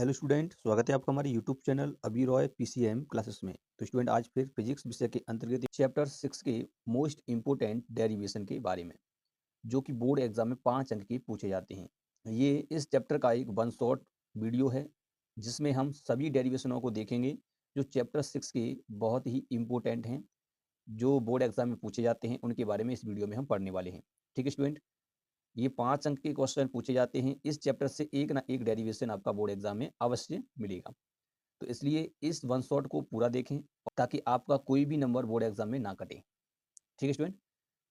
Hello student, स्वागत है आपका हमारे यूट्यूब चैनल अभी रॉय पीसीएम क्लासेस में। तो स्टूडेंट, आज फिर फिजिक्स विषय के अंतर्गत चैप्टर 6 के मोस्ट इम्पोर्टेंट डेरिवेशन के बारे में, जो कि बोर्ड एग्जाम में 5 अंक के पूछे जाते हैं। ये इस चैप्टर का एक वन शॉट वीडियो है, जिसमें हम सभी डेरिवेशनों को देखेंगे जो चैप्टर 6 के बहुत ही इम्पोर्टेंट हैं, जो बोर्ड एग्जाम में पूछे जाते हैं। उनके बारे में इस वीडियो में हम पढ़ने वाले हैं। ठीक है स्टूडेंट, ये 5 अंक के क्वेश्चन पूछे जाते हैं। इस चैप्टर से एक ना एक डेरिवेशन आपका बोर्ड एग्जाम में अवश्य मिलेगा। तो इसलिए इस वन शॉट को पूरा देखें ताकि आपका कोई भी नंबर बोर्ड एग्जाम में ना कटे। ठीक है स्टूडेंट,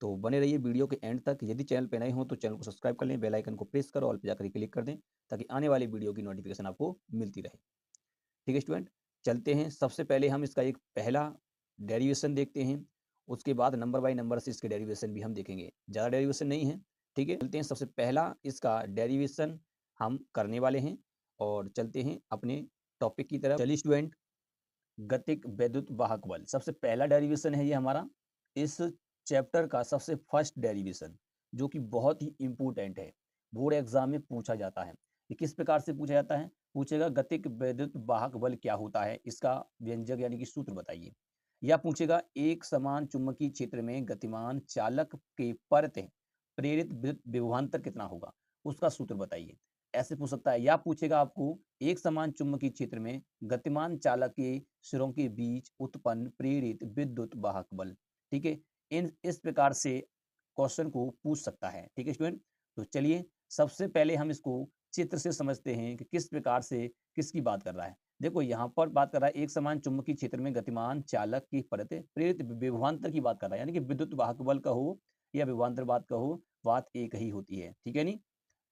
तो बने रहिए वीडियो के एंड तक। यदि चैनल पे नए हो तो चैनल को सब्सक्राइब कर लें, बेल आइकन को प्रेस करो, ऑल पे जाकर क्लिक कर दें ताकि आने वाली वीडियो की नोटिफिकेशन आपको मिलती रहे। ठीक है स्टूडेंट, चलते हैं। सबसे पहले हम इसका एक पहला डेरिवेशन देखते हैं, उसके बाद नंबर बाय नंबर से इसके डेरिवेशन भी हम देखेंगे। ज़्यादा डेरिवेशन नहीं है। ठीक है, चलते हैं। सबसे पहला इसका डेरिवेशन हम करने वाले हैं और चलते हैं अपने टॉपिक की तरफ। चलिए स्टूडेंट, गतिक वैद्युत वाहक बल सबसे पहला डेरिवेशन है ये हमारा, इस चैप्टर का सबसे फर्स्ट डेरिवेशन, जो कि बहुत ही इंपॉर्टेंट है, बोर्ड एग्जाम में पूछा जाता है। ये किस प्रकार से पूछा जाता है? पूछेगा गतिक वैद्युत वाहक बल क्या होता है, इसका व्यंजक यानी कि सूत्र बताइए। या पूछेगा एक समान चुंबकीय क्षेत्र में गतिमान चालक के परत प्रेरित विद्युत विभवांतर कितना होगा, उसका सूत्र बताइए। ऐसे पूछ सकता है। या पूछेगा आपको एक समान चुंबकीय क्षेत्र में गतिमान चालक के सिरों के बीच उत्पन्न प्रेरित विद्युत वाहक बल। ठीक है, इन इस प्रकार से क्वेश्चन को पूछ सकता है। ठीक है स्टूडेंट, तो चलिए सबसे पहले हम इसको चित्र से समझते हैं कि किस प्रकार से किसकी बात कर रहा है। देखो यहाँ पर बात कर रहा है एक समान चुंबकीय क्षेत्र में गतिमान चालक की परत प्रेरित विभवांतर की बात कर रहा है, यानी कि विद्युत वाहक बल कहो या विभवांतर बात कहो, बात एक ही होती है। ठीक है नहीं?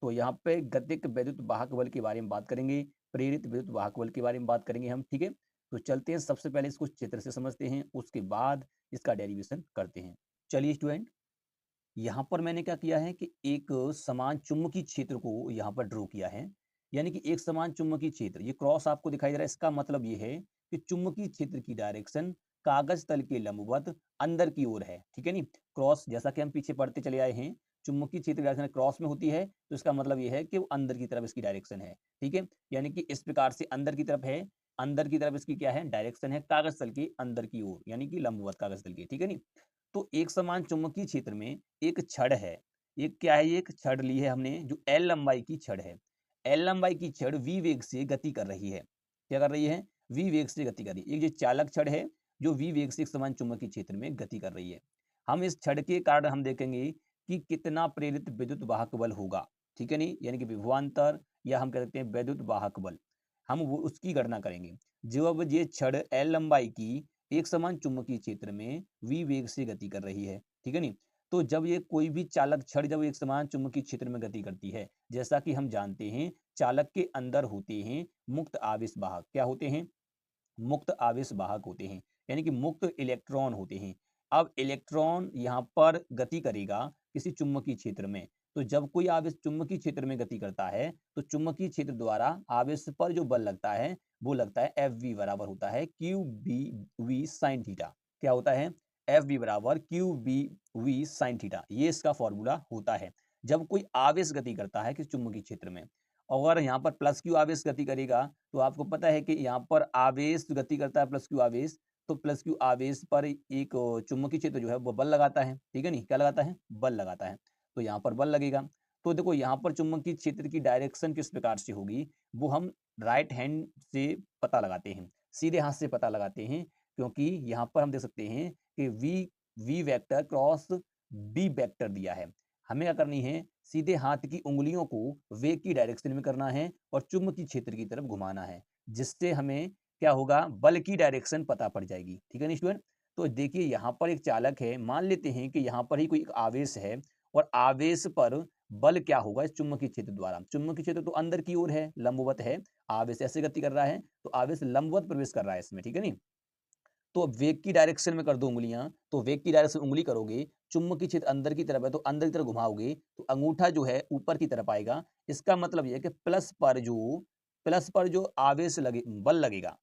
तो यहाँ पे गतिक वैद्युत वाहक बल के बारे में बात करेंगे, प्रेरित विद्युत वाहक बल के बारे में बात करेंगे हम। ठीक है, तो चलते हैं। सबसे पहले इसको चित्र से समझते हैं, उसके बाद इसका डेरिवेशन करते हैं। चलिए स्टूडेंट, यहाँ पर मैंने क्या किया है कि एक समान चुंबकीय क्षेत्र को यहाँ पर ड्रॉ किया है, यानी कि एक समान चुंबकीय क्षेत्र, ये क्रॉस आपको दिखाई दे रहा है। इसका मतलब ये है कि चुंबकीय क्षेत्र की डायरेक्शन कागज तल के लंबवत अंदर की ओर है। ठीक है नी? क्रॉस, जैसा कि हम पीछे पढ़ते चले आए हैं, चुंबकीय क्षेत्र डायरेक्शन क्रॉस में होती है, तो इसका मतलब ये है कि वो अंदर की तरफ इसकी डायरेक्शन है। ठीक है, यानी कि इस प्रकार से अंदर की तरफ है, अंदर की तरफ इसकी क्या है, डायरेक्शन है कागज तल के अंदर की ओर, यानी कि लंबवत कागज तल की। ठीक है नी? तो एक समान चुंबकीय क्षेत्र में एक छड़ है। एक क्या है? एक छड़ ली है हमने जो एल लंबाई की छड़ है। एल लंबाई की छड़ वी वेग से गति कर रही है। क्या कर रही है? वी वेग से गति कर रही है। एक जो चालक छड़ है जो वी वेग से एक समान चुंबकीय क्षेत्र में गति कर रही है। हम इस छड़ के कारण हम देखेंगे कि कितना प्रेरित विद्युत वाहक बल होगा। ठीक है नहीं? यानी कि विभवांतर, या हम कह सकते हैं वैद्युत वाहक बल, हम वो उसकी गणना करेंगे। जब ये छड़ एल लंबाई की एक समान चुंबकीय क्षेत्र में v वेग से गति कर रही है। ठीक है नी? तो जब ये कोई भी चालक छड़ जब एक समान चुंबकीय क्षेत्र में गति करती है, जैसा कि हम जानते हैं चालक के अंदर होते हैं मुक्त आवेश वाहक। क्या होते हैं? मुक्त आवेश वाहक होते हैं, यानी कि मुक्त इलेक्ट्रॉन होते हैं। अब इलेक्ट्रॉन यहाँ पर गति करेगा किसी चुंबकीय क्षेत्र में, तो जब कोई आवेश चुंबकीय क्षेत्र में गति करता है तो चुंबकीय क्षेत्र द्वारा आवेश पर जो बल लगता है वो लगता है एफ वी बराबर होता है Q B V sine theta. क्या होता है? एफ वी बराबर Q B V sine theta, ये इसका फॉर्मूला होता है जब कोई आवेश गति करता है किसी चुंबकीय क्षेत्र में। अगर यहाँ पर प्लस क्यू आवेश गति करेगा तो आपको पता है कि यहाँ पर आवेश गति करता है प्लस क्यू आवेश, तो प्लस क्यू आवेश पर एक चुंबकीय क्षेत्र जो है वो बल लगाता है। ठीक है नहीं? क्या लगाता है? बल लगाता है। तो यहाँ पर बल लगेगा। तो देखो यहाँ पर चुंबकीय क्षेत्र की डायरेक्शन किस प्रकार से होगी, वो हम राइट हैंड से पता लगाते हैं, सीधे हाथ से पता लगाते हैं, क्योंकि यहाँ पर हम देख सकते हैं कि V vector cross B vector दिया है। हमें क्या करनी है? सीधे हाथ की उंगलियों को वेग की डायरेक्शन में करना है और चुंबकीय क्षेत्र की तरफ घुमाना है, जिससे हमें क्या होगा? बल की डायरेक्शन पता पड़ जाएगी। ठीक है ना स्टूडेंट? तो देखिए यहाँ पर एक चालक है, मान लेते हैं कि यहाँ पर ही कोई एक आवेश है और आवेश पर बल क्या होगा? इस चुंबकीय क्षेत्र द्वारा। चुंबकीय क्षेत्र तो अंदर की ओर है, लंबवत है, आवेश ऐसे गति कर रहा है, तो आवेश लंबवत प्रवेश कर रहा है इसमें। ठीक है नहीं? तो वेग की डायरेक्शन में कर दो उंगलियां, तो वेग की डायरेक्शन उंगली करोगे, चुंबकीय क्षेत्र अंदर की तरफ है तो अंदर की तरफ घुमाओगे तो अंगूठा जो है ऊपर की तरफ आएगा। इसका मतलब यह है कि प्लस पर जो आवेश लगे बल लगेगा,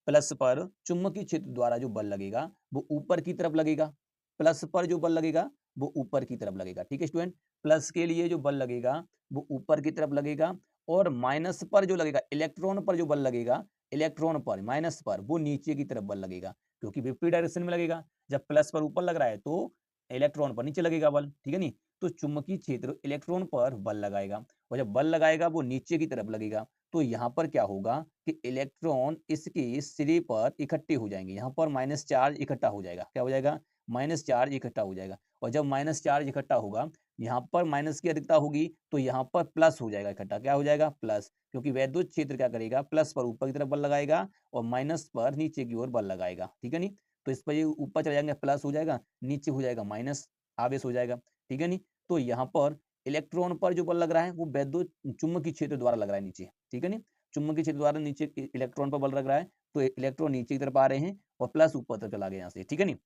प्लस पर चुंबकीय क्षेत्र द्वारा जो बल लगेगा वो ऊपर की तरफ लगेगा। प्लस पर जो बल लगेगा वो ऊपर की तरफ लगेगा। ठीक है स्टूडेंट? प्लस के लिए जो बल लगेगा वो ऊपर की तरफ लगेगा और माइनस पर जो लगेगा, इलेक्ट्रॉन पर जो बल लगेगा, इलेक्ट्रॉन पर माइनस पर वो नीचे की तरफ बल लगेगा, क्योंकि विपरीत डायरेक्शन में लगेगा। जब प्लस पर ऊपर लग रहा है तो इलेक्ट्रॉन पर नीचे लगेगा बल, ठीक है नहीं। तो चुंबकीय क्षेत्र इलेक्ट्रॉन पर बल लगाएगा, और जब बल लगाएगा वो नीचे की तरफ लगेगा। तो यहाँ पर क्या होगा कि इलेक्ट्रॉन इसके सिरे पर इकट्ठे हो जाएंगे, यहाँ पर माइनस चार्ज इकट्ठा हो जाएगा। क्या हो जाएगा? माइनस चार्ज इकट्ठा हो जाएगा। और जब माइनस चार्ज इकट्ठा होगा, यहाँ पर माइनस की अधिकता होगी तो यहाँ पर प्लस हो जाएगा इकट्ठा। क्या हो जाएगा? प्लस, क्योंकि वैद्युत क्षेत्र क्या करेगा, प्लस पर ऊपर की तरफ बल लगाएगा और माइनस पर नीचे की ओर बल लगाएगा, ठीक है नहीं। तो इस पर ये ऊपर चले जाएंगे, प्लस हो जाएगा, नीचे हो जाएगा माइनस, आवेश हो जाएगा, ठीक है नहीं। तो यहाँ पर इलेक्ट्रॉन पर जो बल लग रहा है वो वैद्युत चुंबकीय क्षेत्र द्वारा लग रहा है नीचे, ठीक है नहीं। चुंबकीय क्षेत्र द्वारा नीचे इलेक्ट्रॉन पर बल लग रहा है, तो इलेक्ट्रॉन नीचे की तरफ आ रहे हैं और प्लस ऊपर तक चला गया यहाँ से, ठीक है नहीं।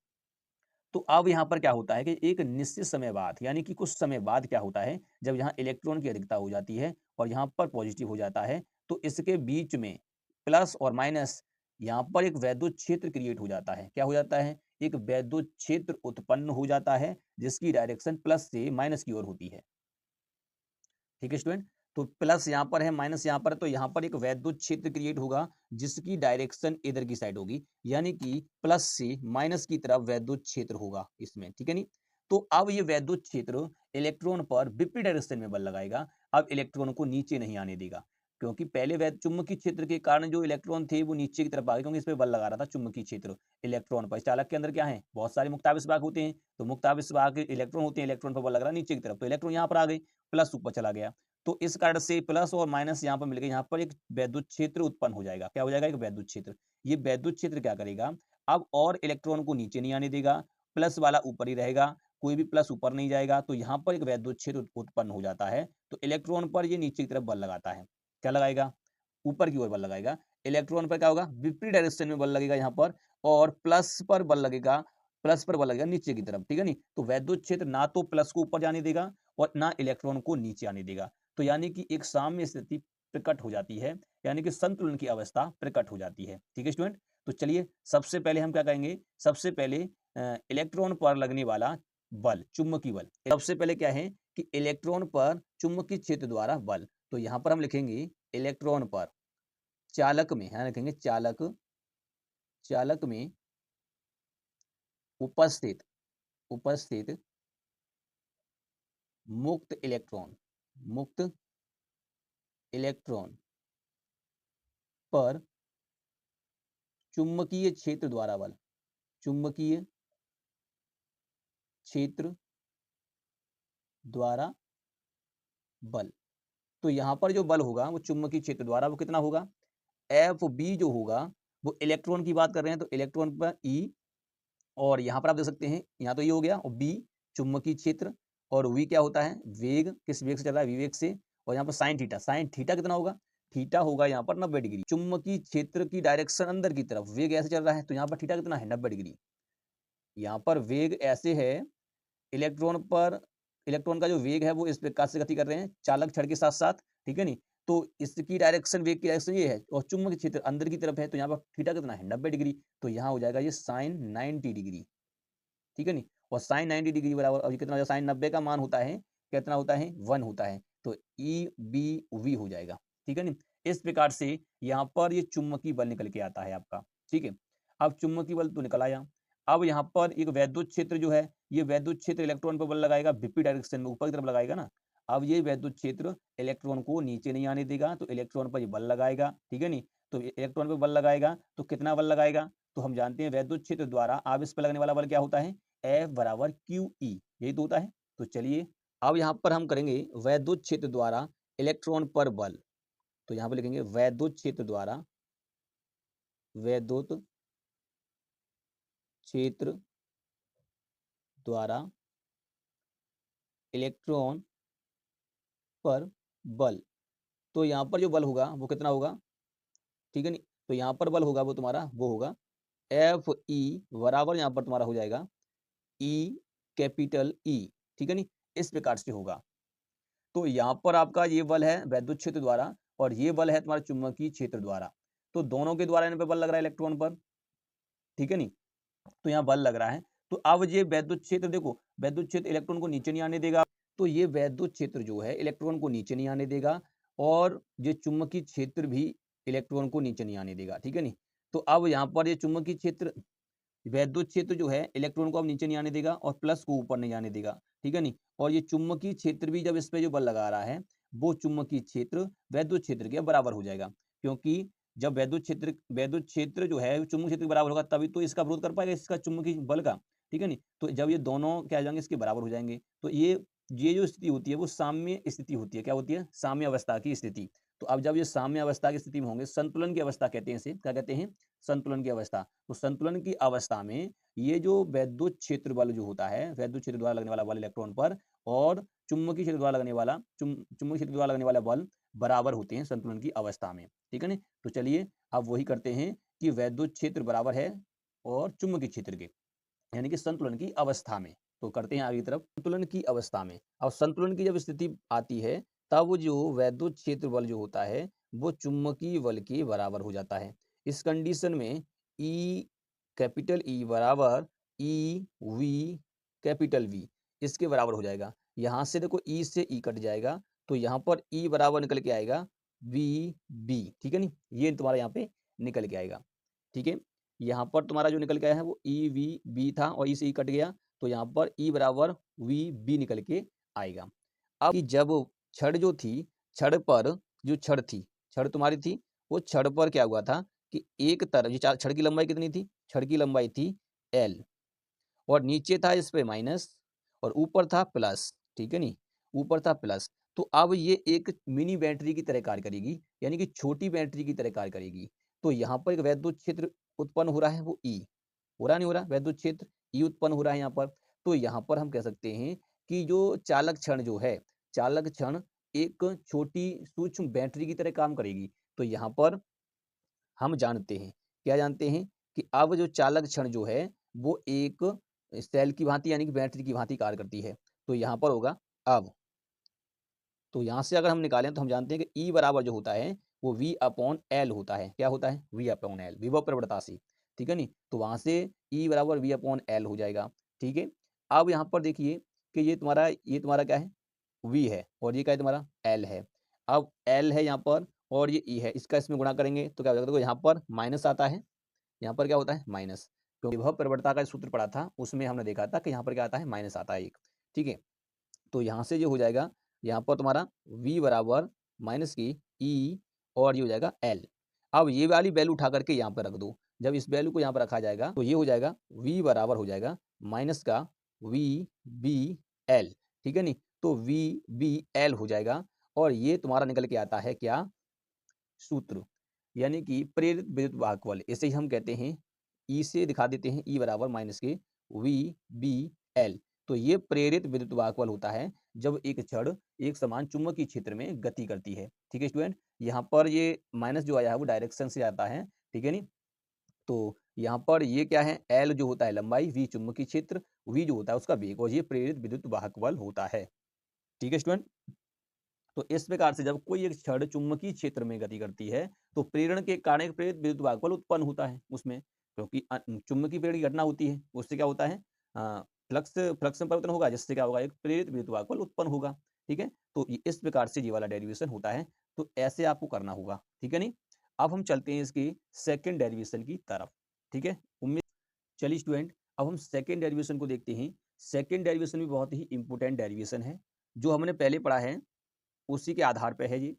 तो अब यहाँ पर क्या होता है कि एक निश्चित समय बाद, यानी कि कुछ समय बाद क्या होता है, जब यहाँ इलेक्ट्रॉन की अधिकता हो जाती है और यहाँ पर पॉजिटिव हो जाता है, तो इसके बीच में प्लस और माइनस, यहाँ पर एक वैद्युत क्षेत्र क्रिएट हो जाता है। क्या हो जाता है? एक वैद्युत क्षेत्र उत्पन्न हो जाता है, जिसकी डायरेक्शन प्लस से माइनस की ओर होती है, ठीक है स्टूडेंट। तो प्लस यहाँ पर है, माइनस यहाँ पर है, तो यहाँ पर एक वैद्युत क्षेत्र क्रिएट होगा जिसकी डायरेक्शन इधर की साइड होगी, यानी कि प्लस से माइनस की तरफ वैद्युत क्षेत्र होगा इसमें, ठीक है नहीं। तो अब ये वैद्युत क्षेत्र इलेक्ट्रॉन पर विपरीत डायरेक्शन में बल लगाएगा। अब इलेक्ट्रॉन को नीचे नहीं आने देगा, क्योंकि पहले वैद्य चुंबकीय क्षेत्र के कारण जो इलेक्ट्रॉन थे वो नीचे की तरफ आ गए, क्योंकि इस पे बल लगा रहा था चुंबकीय क्षेत्र इलेक्ट्रॉन पर। चालक के अंदर क्या है, बहुत सारे मुक्तावेश भाग होते हैं, तो मुक्तावेश भाग इलेक्ट्रॉन होते हैं, इलेक्ट्रॉन पर बल लग रहा है नीचे की तरफ, तो इलेक्ट्रॉन यहाँ पर आ गए, प्लस ऊपर चला गया। तो इस कारण से प्लस और माइनस यहाँ पर मिल गए, यहाँ पर एक वैद्युत क्षेत्र उत्पन्न हो जाएगा। क्या हो जाएगा? एक वैद्युत क्षेत्र। ये वैद्युत क्षेत्र क्या करेगा, अब और इलेक्ट्रॉन को नीचे नहीं आने देगा, प्लस वाला ऊपर ही रहेगा, कोई भी प्लस ऊपर नहीं जाएगा। तो यहाँ पर एक वैद्युत क्षेत्र उत्पन्न हो जाता है। तो इलेक्ट्रॉन पर ये नीचे की तरफ बल लगाता है, क्या लगाएगा? ऊपर की ओर बल लगाएगा। इलेक्ट्रॉन पर क्या होगा? विपरीत डायरेक्शन में बल लगेगा यहाँ पर, और प्लस पर बल लगेगा, प्लस पर बल लगेगा नीचे की तरफ, ठीक है नहीं। तो वैद्युत क्षेत्र ना तो प्लस को ऊपर जाने देगा और ना इलेक्ट्रॉन को नीचे आने देगा। तो यानी कि एक साम्य स्थिति प्रकट हो जाती है, यानी कि संतुलन की अवस्था प्रकट हो जाती है, ठीक है स्टूडेंट। तो चलिए सबसे पहले हम क्या करेंगे, सबसे पहले इलेक्ट्रॉन पर लगने वाला बल, चुंबकीय बल। सबसे पहले क्या है कि इलेक्ट्रॉन पर चुंबकीय क्षेत्र द्वारा बल। तो यहाँ पर हम लिखेंगे इलेक्ट्रॉन पर चालक में, यहाँ लिखेंगे चालक, चालक में उपस्थित, उपस्थित मुक्त इलेक्ट्रॉन, मुक्त इलेक्ट्रॉन पर चुंबकीय क्षेत्र द्वारा बल, चुंबकीय क्षेत्र द्वारा बल। तो यहाँ पर जो बल होगा वो चुंबकीय क्षेत्र द्वारा वो कितना होगा, एफ बी जो होगा, वो इलेक्ट्रॉन की बात कर रहे हैं तो इलेक्ट्रॉन पर ई, और यहाँ पर आप देख सकते हैं यहाँ तो ये हो गया, और बी चुंबकीय क्षेत्र, और वी क्या होता है, वेग, किस वेग से चल रहा है, विवेक से। और यहाँ पर साइन थीटा, साइन थीटा कितना होगा, थीटा होगा यहाँ पर 90 डिग्री। चुंबकीय क्षेत्र की डायरेक्शन अंदर की तरफ, वेग ऐसे चल रहा है, तो यहाँ पर थीटा कितना है, 90 डिग्री। यहाँ पर वेग ऐसे है, इलेक्ट्रॉन पर, इलेक्ट्रॉन का जो वेग है वो इस प्रकार से गति कर रहे हैं चालक छड़ के साथ साथ, ठीक है नहीं। तो इसकी डायरेक्शन, वेग की डायरेक्शन ये है, और चुंबकीय क्षेत्र अंदर की तरफ है, तो यहाँ पर थीटा कितना है, 90 डिग्री। तो यहाँ हो जाएगा ये साइन 90 डिग्री, ठीक है नहीं। और साइन 90 डिग्री बराबर, अभी कितना हो जाएगा, साइन 90 का मान होता है, कितना होता है, 1 होता है, तो ई बी वी हो जाएगा, ठीक है नहीं। इस प्रकार से यहाँ पर ये चुंबकीय बल निकल के आता है आपका, ठीक है। अब चुंबकीय बल तो निकल आया। अब यहाँ पर एक वैद्युत क्षेत्र जो है, ये वैद्युत क्षेत्र इलेक्ट्रॉन पर बल लगाएगा, विपरीत डायरेक्शन में ऊपर की तरफ लगाएगा ना। अब ये वैद्युत क्षेत्र इलेक्ट्रॉन को नीचे नहीं आने देगा, तो इलेक्ट्रॉन पर ये बल लगाएगा, ठीक है नहीं। तो इलेक्ट्रॉन पर बल लगाएगा तो कितना बल लगाएगा, तो हम जानते हैं वैद्युत क्षेत्र द्वारा अब इस पर लगने वाला बल क्या होता है, एफ बराबर क्यू ई, यही तो होता है। तो चलिए अब यहाँ पर हम करेंगे वैद्युत क्षेत्र द्वारा इलेक्ट्रॉन पर बल। तो यहाँ पर लिखेंगे वैद्युत क्षेत्र द्वारा, वैद्युत क्षेत्र द्वारा इलेक्ट्रॉन पर बल। तो यहाँ पर जो बल होगा वो कितना होगा, ठीक है नहीं। तो यहाँ पर बल होगा वो तुम्हारा वो होगा एफ ई बराबर, यहाँ पर तुम्हारा हो जाएगा ई कैपिटल ई, ठीक है नहीं। इस प्रकार से होगा। तो यहाँ पर आपका ये बल है वैद्युत क्षेत्र द्वारा, और ये बल है तुम्हारा चुंबकीय क्षेत्र द्वारा। तो दोनों के द्वारा इन पे बल लग रहा है इलेक्ट्रॉन पर, ठीक है नहीं। तो यहाँ बल लग रहा है। तो अब ये वैद्युत क्षेत्र देखो, वैद्युत क्षेत्र इलेक्ट्रॉन को नीचे नहीं आने देगा, तो ये वैद्युत क्षेत्र जो है इलेक्ट्रॉन को नीचे नहीं आने देगा, और ये चुंबकीय क्षेत्र भी इलेक्ट्रॉन को नीचे नहीं आने देगा, ठीक है नहीं। तो अब यहाँ पर ये चुंबकीय क्षेत्र, वैद्युत क्षेत्र जो है इलेक्ट्रॉन को अब नीचे नहीं आने देगा और प्लस को ऊपर नहीं आने देगा, ठीक है नहीं। और ये चुंबकीय क्षेत्र भी जब इस पे जो बल लगा रहा है वो चुंबकीय क्षेत्र वैद्युत क्षेत्र के बराबर हो जाएगा, क्योंकि जब वैद्युत क्षेत्र जो है चुंबकीय क्षेत्र के बराबर होगा तभी तो इसका विरोध कर पाएगा, इसका चुंबकीय बल का, ठीक है नहीं। तो जब ये दोनों क्या हो जाएंगे, इसके बराबर हो जाएंगे, तो ये जो स्थिति होती है वो साम्य स्थिति होती है। क्या होती है? साम्य अवस्था की स्थिति। तो अब जब ये साम्य अवस्था की स्थिति में होंगे, संतुलन की अवस्था कहते हैं इसे, क्या कहते हैं? संतुलन की अवस्था। तो संतुलन की अवस्था में ये जो वैद्युत क्षेत्र बल जो होता है, वैद्युत क्षेत्र द्वारा लगने वाला बल इलेक्ट्रॉन पर और चुंबकीय क्षेत्र द्वारा लगने वाला चुंबकीय क्षेत्र द्वारा लगने वाला बल बराबर होते हैं संतुलन की अवस्था में, ठीक है ना। तो चलिए अब वही करते हैं कि वैद्युत क्षेत्र बराबर है और चुंबकीय क्षेत्र के, यानी कि संतुलन की अवस्था में। तो करते हैं आगे की तरफ, संतुलन की अवस्था में। अब संतुलन की जब स्थिति आती है तब जो वैद्युत क्षेत्र बल जो होता है वो चुंबकीय बल के बराबर हो जाता है। इस कंडीशन में ई कैपिटल ई बराबर ई वी कैपिटल वी इसके बराबर हो जाएगा। यहाँ से देखो ई से ई कट जाएगा तो यहाँ पर ई बराबर निकल के आएगा वी बी, ठीक है नहीं, ये तुम्हारा यहाँ पे निकल के आएगा, ठीक है। यहाँ पर तुम्हारा जो निकल के आया है वो ई वी बी था और ई से ई कट गया तो यहाँ पर ई बराबर वी बी निकल के आएगा। अब जब छड़ जो थी, छड़ पर जो छड़ थी, छड़ तुम्हारी थी, वो छड़ पर क्या हुआ था कि एक तरफ छड़ की लंबाई कितनी थी? छड़ की लंबाई थी एल और नीचे था इस पे माइनस और ऊपर था प्लस, ठीक है नहीं, ऊपर था प्लस। तो अब ये एक मिनी बैटरी की तरह कार्य करेगी, यानी कि छोटी बैटरी की तरह कार्य करेगी। तो यहाँ पर एक वैद्युत क्षेत्र उत्पन्न हो रहा है वो ई, हो रहा नहीं हो रहा, वैद्युत क्षेत्र ई उत्पन्न हो रहा है यहाँ पर। तो यहाँ पर हम कह सकते हैं कि जो चालक क्षण जो है, चालक क्षण एक छोटी सूक्ष्म बैटरी की तरह काम करेगी। तो यहाँ पर हम जानते हैं, क्या जानते हैं कि अब जो चालक क्षण जो है वो एक सेल की भांति यानी कि बैटरी की भांति कार्य करती है। तो यहाँ पर होगा अब, तो यहाँ से अगर हम निकालें तो हम जानते हैं कि ई बराबर जो होता है वो वी अपॉन एल होता है। क्या होता है? वी अपॉन एल, विभव प्रवणता से, ठीक है नहीं। तो वहां से ई बराबर वी अपॉन एल हो जाएगा, ठीक है। अब यहाँ पर देखिए कि ये तुम्हारा क्या है? वी है और ये क्या है तुम्हारा? एल है। अब एल है यहाँ पर और ये ई है, इसका इसमें गुणा करेंगे तो क्या हो जाएगा? देखो यहाँ पर माइनस आता है, यहाँ पर क्या होता है? माइनस, क्योंकि विभव प्रवणता का सूत्र पढ़ा था उसमें हमने देखा था कि यहाँ पर क्या आता है? माइनस आता है एक, ठीक है। तो यहाँ से जो हो जाएगा, यहाँ पर तुम्हारा v बराबर माइनस की ई और ये हो जाएगा एल। अब ये वाली वैल्यू उठा करके यहाँ पर रख दो, जब इस वैल्यू को यहाँ पर रखा जाएगा तो ये हो जाएगा v बराबर हो जाएगा माइनस का वी बी एल, ठीक है नहीं। तो वी बी एल हो जाएगा और ये तुम्हारा निकल के आता है क्या? सूत्र, यानी कि प्रेरित विद्युत वाहक बल, इसे ही हम कहते हैं, ई से दिखा देते हैं, ई बराबर माइनस के वी बी एल। तो ये प्रेरित विद्युत वाहक बल होता है जब एक छड़ एक समान चुंबकीय क्षेत्र में गति करती है, ठीक है स्टूडेंट। यहाँ पर ये माइनस जो आया है वो डायरेक्शन से आता है, ठीक है नहीं। तो यहाँ पर ये क्या है? एल जो होता है लंबाई, वी चुंबकीय क्षेत्र, वी जो होता है उसका वेग और ये प्रेरित विद्युत वाहक बल होता है, ठीक है स्टूडेंट। तो इस प्रकार से जब कोई एक छड़ चुंबकीय क्षेत्र में गति करती है तो प्रेरण के कारण एक प्रेरित विद्युत वाहक बल उत्पन्न होता है उसमें, क्योंकि चुंबकीय प्रेरण की घटना होती है, उससे क्या होता है? फ्लक्स फ्लक्स में परिवर्तन होगा जिससे क्या होगा? एक प्रेरित विद्युत वाहक बल उत्पन्न होगा, ठीक है। तो इस प्रकार से ये वाला डेरिवेशन होता है, तो ऐसे आपको करना होगा, ठीक है नहीं। अब हम चलते हैं इसकी सेकेंड डेरिवेशन की तरफ, ठीक है। उम्मीद, चलिए स्टूडेंट अब हम सेकेंड डेरिवेशन को देखते हैं। सेकेंड डेरिवेशन भी बहुत ही इंपॉर्टेंट डेरिवेशन है, जो हमने पहले पढ़ा है उसी के आधार पे है ये।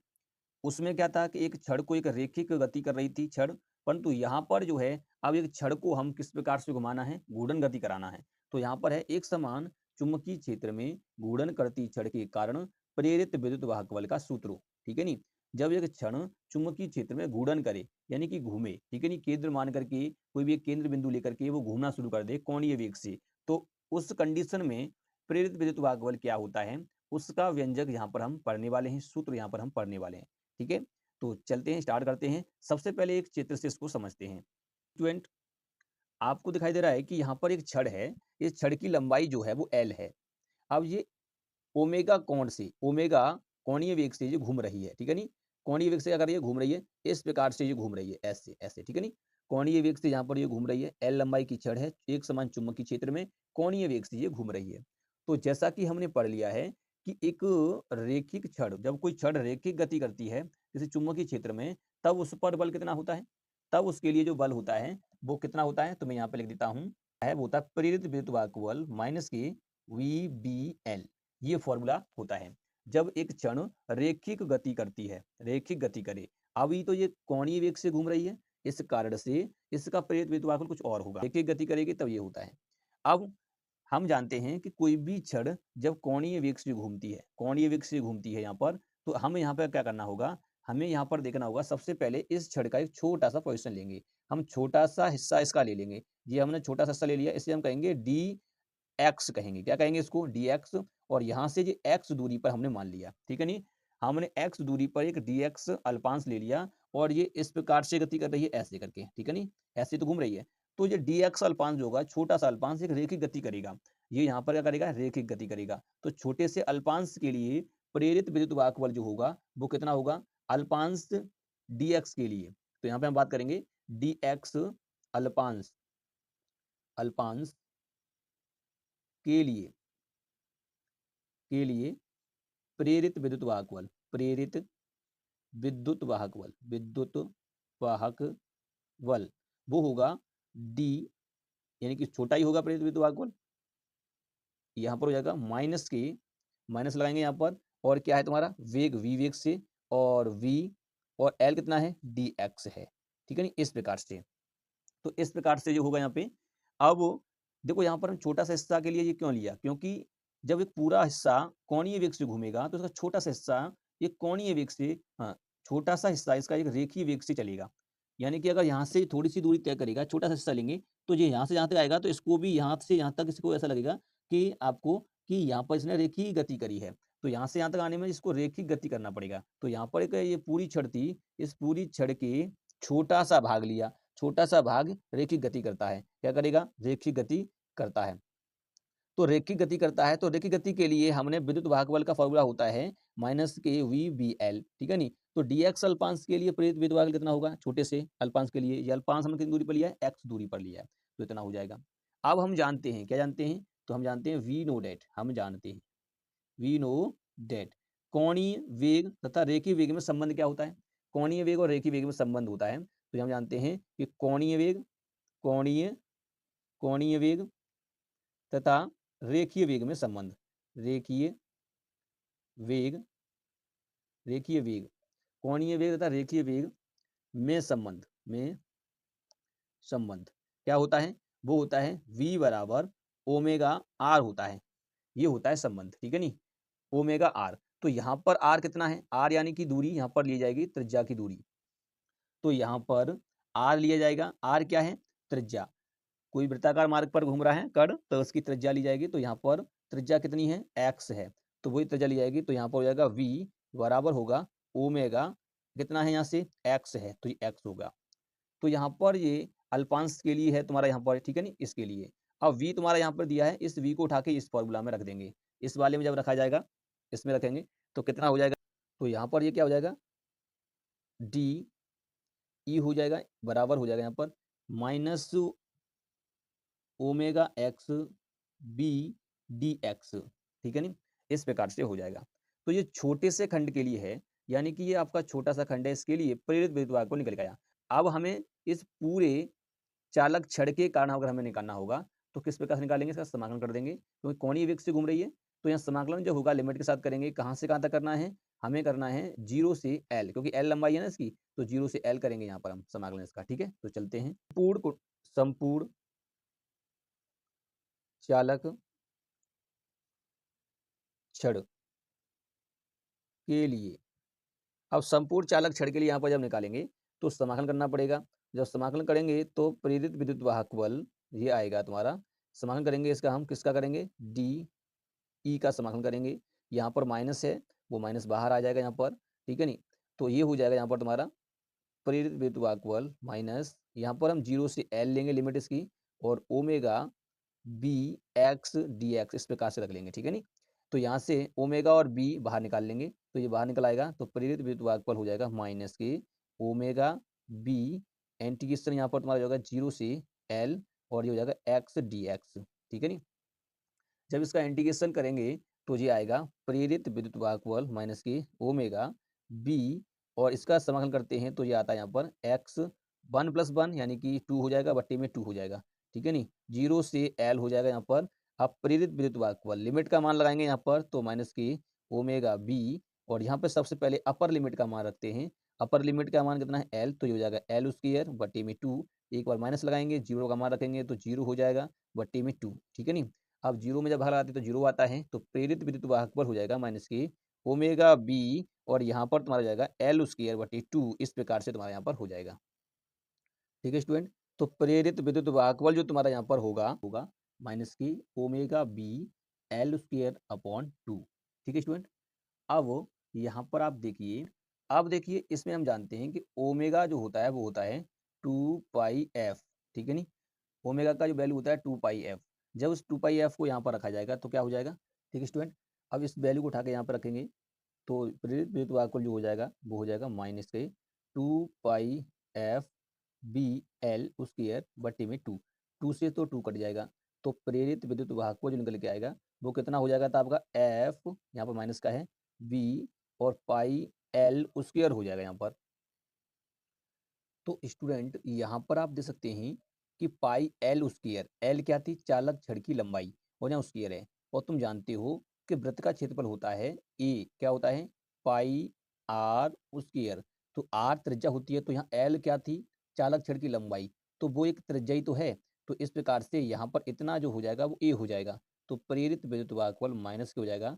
उसमें क्या था कि एक छड़ को एक रेखिक गति कर रही थी छड़, परंतु यहाँ पर जो है अब एक छड़ को हम किस प्रकार से घुमाना है? घूर्णन गति कराना है। तो यहाँ पर है एक समान चुंबकीय क्षेत्र में घूर्णन करती छड़ के कारण प्रेरित विद्युत वाहक बल का सूत्र, ठीक है नहीं। जब एक क्षण चुंबकीय क्षेत्र में घूर्णन करे यानी कि घूमे, ठीक है नहीं, केंद्र मान करके कोई भी एक केंद्र बिंदु लेकर के वो घूमना शुरू कर दे कोणीय वेग से, तो उस कंडीशन में प्रेरित विद्युत वाहक बल क्या होता है उसका व्यंजक यहाँ पर हम पढ़ने वाले हैं, सूत्र यहाँ पर हम पढ़ने वाले हैं, ठीक है। तो चलते हैं, स्टार्ट करते हैं। सबसे पहले एक चित्र से इसको समझते हैं। स्टूडेंट आपको दिखाई दे रहा है कि यहाँ पर एक छड़ है, इस छड़ की लंबाई जो है वो एल है। अब ये ओमेगा कोण से, ओमेगा कोणीय वेग से ये घूम रही है, ठीक है नहीं। कोणीय वेग से अगर ये घूम रही है इस प्रकार से ये घूम रही है, ऐसे ऐसे, ठीक है नहीं। कोणीय वेग से यहाँ पर ये घूम रही है, एल लंबाई की छड़ है, एक समान चुंबकीय क्षेत्र में कोणीय वेग से ये घूम रही है। तो जैसा कि हमने पढ़ लिया है कि एक रेखिक छड़, जब कोई छड़ रेखिक गति करती है जैसे चुंबकीय क्षेत्र में, तब उस पर बल कितना होता है, तब उसके लिए जो बल होता है वो कितना होता है, तो मैं यहाँ पे लिख देता हूँ, है वो होता है प्रेरित विद्युत वाहक बल माइनस के VBL। ये फॉर्मूला होता है जब एक क्षण रेखिक गति करती है, रेखिक गति करे। अभी तो ये कोणीय वेग से घूम रही है, इस कारण से इसका प्रेरित विद्युत वाहक बल कुछ और होगा, रेखिक गति करेगी तब ये होता है। अब हम जानते हैं कि कोई भी छड़ जब कोणीय वेग से घूमती है, कोणीय वेग से घूमती है यहाँ पर, तो हमें यहाँ पर क्या करना होगा, हमें यहाँ पर देखना होगा, सबसे पहले इस छड़ का एक छोटा सा पोजीशन लेंगे, हम छोटा सा हिस्सा इसका ले लेंगे। ये हमने छोटा सा हिस्सा ले लिया, इसे हम कहेंगे dx कहेंगे, क्या कहेंगे इसको, dx। और यहाँ से जो x दूरी पर हमने मान लिया, ठीक है नहीं, हमने x दूरी पर एक dx अल्पांश ले लिया और ये इस प्रकार से गति कर रही है ऐसे करके, ठीक है नहीं, ऐसे तो घूम रही है। तो ये dx अल्पांश जो होगा, छोटा सा अल्पांश एक रेखिक गति करेगा, ये यहाँ पर क्या करेगा, रेखिक गति करेगा। तो छोटे से अल्पांश के लिए प्रेरित विद्युत वाहक बल जो होगा वो कितना होगा, अल्पांश dx के लिए, तो यहाँ पे हम बात करेंगे dx अल्पांश, अल्पांश के लिए, के लिए प्रेरित विद्युत वाहक बल, प्रेरित विद्युत वाहक बल, विद्युत वाहक बल वो होगा d, यानी कि छोटा ही होगा प्रेरित विद्युत वाहक बल, यहाँ पर हो जाएगा माइनस के, माइनस लगाएंगे यहाँ पर, और क्या है तुम्हारा वेग, v वेग से, और v, और l कितना है, dx है, ठीक है नहीं, इस प्रकार से। तो इस प्रकार से जो होगा यहाँ पे, अब देखो यहाँ पर हम छोटा सा हिस्सा के लिए ये क्यों लिया, क्योंकि जब एक पूरा हिस्सा कोणीय वेग से घूमेगा तो इसका छोटा सा हिस्सा एक कोणीय वेग से, हाँ, छोटा सा हिस्सा इसका एक रेखीय वेग से चलेगा। यानी कि अगर यहाँ से थोड़ी सी दूरी तय करेगा, छोटा सा हिस्सा लेंगे, तो ये यहाँ से जहाँ तक आएगा तो इसको भी यहाँ से यहाँ तक इसको ऐसा लगेगा कि आपको कि यहाँ पर इसने रेखीय गति करी है, तो यहाँ से यहाँ तक आने में इसको रेखिक गति करना पड़ेगा। तो यहाँ पर एक ये पूरी छड़ थी, इस पूरी छड़ के छोटा सा भाग लिया, छोटा सा भाग रेखिक गति करता है, क्या करेगा, रेखिक गति करता है। तो रेखिक गति करता है, तो रेखिक गति के लिए हमने विद्युत वाहक बल का फॉर्मूला होता है माइनस के VBL, ठीक है नहीं। तो dx अल्पांश के लिए प्रेरित विद्युत वाहक बल कितना होगा, छोटे से अल्पांश के लिए, ये अल्पांश हमने कितनी दूरी पर लिया है, x दूरी पर लिया है, तो इतना हो जाएगा। अब हम जानते हैं, क्या जानते हैं, तो हम जानते हैं वी नो डेट, हम जानते हैं वी नो डेट कोणीय वेग तथा रेखीय वेग में संबंध क्या होता है, कोणीय वेग और रेखीय वेग में संबंध होता है। तो हम जानते हैं कि कोणीय वेग, कोणीय कोणीय वेग तथा रेखीय वेग में संबंध, रेखीय वेग, रेखीय वेग, कोणीय वेग तथा रेखीय वेग में संबंध, में संबंध क्या होता है, वो होता है v बराबर ओमेगा r होता है, ये होता है संबंध, ठीक है नहीं, ओमेगा r। तो यहाँ पर r कितना है, r यानी कि दूरी यहाँ पर ली जाएगी त्रिज्या की दूरी, तो यहाँ पर r लिया जाएगा, r क्या है, त्रिज्या, कोई वृत्ताकार मार्ग पर घूम रहा है कण तो उसकी त्रिज्या ली जाएगी, तो यहाँ पर त्रिज्या कितनी है, x है, तो वही त्रिज्या ली जाएगी, तो यहाँ पर हो जाएगा v बराबर होगा ओमेगा, कितना है यहाँ से x है, तो ये x होगा। तो यहाँ पर ये अल्पांश के लिए है तुम्हारा यहाँ पर, ठीक है नहीं, इसके लिए। अब v तुम्हारा यहाँ पर दिया है, इस v को उठा के इस फॉर्मूला में रख देंगे, इस वाले में जब रखा जाएगा इसमें रखेंगे तो कितना हो जाएगा, तो यहाँ पर ये क्या हो जाएगा, डी ई हो जाएगा, बराबर हो जाएगा यहाँ पर minus omega X B D X, ठीक है नहीं, इस प्रकार से हो जाएगा। तो ये छोटे से खंड के लिए है, यानी कि ये आपका छोटा सा खंड है, इसके लिए प्रेरित विद्युत वाहक को निकल गया। अब हमें इस पूरे चालक छड़ के कारण अगर हमें निकालना होगा तो किस प्रकार से निकालेंगे, इसका समाकलन कर देंगे, क्योंकि कोणीय वेग से घूम रही है, तो यहाँ समाकलन जो होगा लिमिट के साथ करेंगे, कहाँ से कहाँ तक करना है, हमें करना है 0 से l, क्योंकि l लंबाई है ना इसकी, तो 0 से l करेंगे यहाँ पर हम समाकलन इसका, ठीक है। तो चलते हैं संपूर्ण चालक छड़ के लिए, अब संपूर्ण चालक छड़ के लिए यहाँ पर जब निकालेंगे तो समाकलन करना पड़ेगा, जब समाकलन करेंगे तो प्रेरित विद्युत वाहक बल ये आएगा तुम्हारा, समाकलन करेंगे इसका, हम किसका करेंगे, डी ई का समाकलन करेंगे, यहाँ पर माइनस है वो माइनस बाहर आ जाएगा यहाँ पर, ठीक है नहीं, तो ये हो जाएगा यहाँ पर तुम्हारा प्रेरित विद्युत वाहक बल माइनस, यहाँ पर हम 0 से l लेंगे लिमिट इसकी, और omega B X D X इस प्रकार से रख लेंगे, ठीक है नहीं। तो यहाँ से ओमेगा और बी बाहर निकाल लेंगे, तो ये बाहर निकल आएगा, तो प्रेरित विद्युत वाहक बल हो जाएगा माइनस के ओमेगा बी, इंटीग्रेशन यहाँ पर तुम्हारा हो जाएगा 0 से l, और ये हो जाएगा एक्स डी एक्स, ठीक है नहीं। जब इसका इंटीग्रेशन करेंगे तो ये आएगा प्रेरित विद्युत वाहक बल माइनस के ओमेगा बी, और इसका समाकलन करते हैं तो ये आता है यहाँ पर एक्स 1+1 यानी कि 2 हो जाएगा, बट्टे में 2 हो जाएगा, ठीक है नहीं, 0 से एल हो जाएगा यहाँ पर। अब प्रेरित विद्युत वाहक बल लिमिट का मान लगाएंगे यहाँ पर, तो माइनस के ओमेगा बी, और यहाँ पर सबसे पहले अपर लिमिट का मान रखते हैं। अपर लिमिट का मान कितना है एल, तो ये हो जाएगा एल स्क्वायर बट्टे में 2, एक बार माइनस लगाएंगे, 0 का मान रखेंगे तो 0 हो जाएगा बट्टे में 2, ठीक है नहीं। अब 0 में जब भाग लगाते हैं तो 0 आता है, तो प्रेरित विद्युत वाहक बल हो जाएगा माइनस के ओमेगा बी, और यहाँ पर तुम्हारा जाएगा एल स्क्वायर बटे 2, इस प्रकार से तुम्हारा यहाँ पर हो जाएगा, ठीक है स्टूडेंट। तो प्रेरित विद्युत वाहक बल जो तुम्हारा यहाँ पर होगा होगा माइनस की omega B L square upon 2, ठीक है स्टूडेंट। अब यहाँ पर आप देखिए, अब देखिए इसमें हम जानते हैं कि ओमेगा जो होता है वो होता है 2 पाई एफ, ठीक है नहीं। ओमेगा का जो वैल्यू होता है 2 पाई एफ, जब उस 2 पाई एफ को यहाँ पर रखा जाएगा तो क्या हो जाएगा, ठीक है स्टूडेंट। अब इस वैल्यू को उठा के यहाँ पर रखेंगे तो प्रेरित विद्युत वाहक बल जो हो जाएगा वो हो जाएगा माइनस के 2 पाई एफ बी एल स्क्वायर बट्टे में 2, 2 से तो 2 कट जाएगा, तो प्रेरित विद्युत वाहक को जो निकल के आएगा वो कितना हो जाएगा, था आपका एफ यहाँ पर माइनस का है बी और पाई एल स्क्वायर हो जाएगा यहाँ पर। तो स्टूडेंट यहाँ पर आप देख सकते हैं कि पाई एल स्क्वायर, एल क्या थी, चालक छड़ की लंबाई, और यहाँ स्क्वायर है, और तुम जानते हो कि वृत्त का क्षेत्रफल होता है ए, क्या होता है, पाई आर स्क्वायर, तो आर त्रिज्या होती है, तो यहाँ एल क्या थी, चालक छड़ की लंबाई, तो वो एक त्रिज्या ही तो है, तो इस प्रकार से यहाँ पर इतना जो हो जाएगा वो ए हो जाएगा, तो प्रेरित विद्युत वाहक बल माइनस के हो जाएगा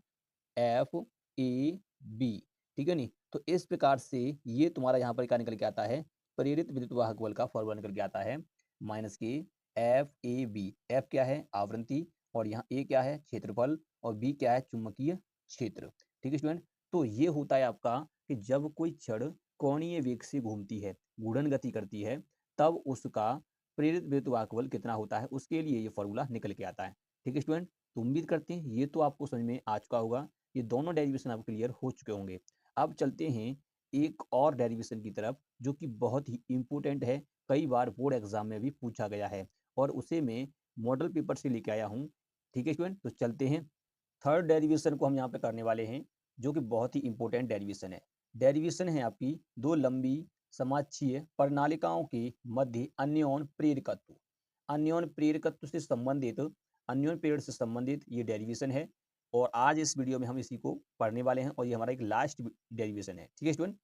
एफ ए बी, ठीक है नहीं। तो इस प्रकार से ये तुम्हारा यहाँ पर क्या निकल के आता है, प्रेरित विद्युत वाहक बल का फॉर्मूला निकल के आता है माइनस के एफ ए बी, एफ क्या है आवृत्ति, और यहाँ ए क्या है क्षेत्रफल, और बी क्या है चुंबकीय क्षेत्र, ठीक है स्टूडेंट। तो ये होता है आपका कि जब कोई छड़ कोणीय वेग से घूमती है, घूर्णन गति करती है, तब उसका प्रेरित विद्युत वाहक बल कितना होता है, उसके लिए ये फॉर्मूला निकल के आता है, ठीक है स्टूडेंट। तो उम्मीद करते हैं ये तो आपको समझ में आ चुका होगा, ये दोनों डेरिवेशन आपको क्लियर हो चुके होंगे। अब चलते हैं एक और डेरिवेशन की तरफ जो कि बहुत ही इंपॉर्टेंट है, कई बार बोर्ड एग्जाम में भी पूछा गया है, और उसे मैं मॉडल पेपर से लेके आया हूँ, ठीक है स्टूडेंट। तो चलते हैं, थर्ड डेरिवेशन को हम यहाँ पे करने वाले हैं, जो कि बहुत ही इंपॉर्टेंट डेरिवेशन है। डेरिवेशन है आपकी दो लंबी समाक्षीय प्रणालिकाओं के मध्य अन्योन प्रेरकत्व, अन्योन प्रेरकत्व से संबंधित, अन्योन प्रेरक से संबंधित ये डेरिवेशन है, और आज इस वीडियो में हम इसी को पढ़ने वाले हैं, और ये हमारा एक लास्ट डेरिवेशन है, ठीक है स्टूडेंट।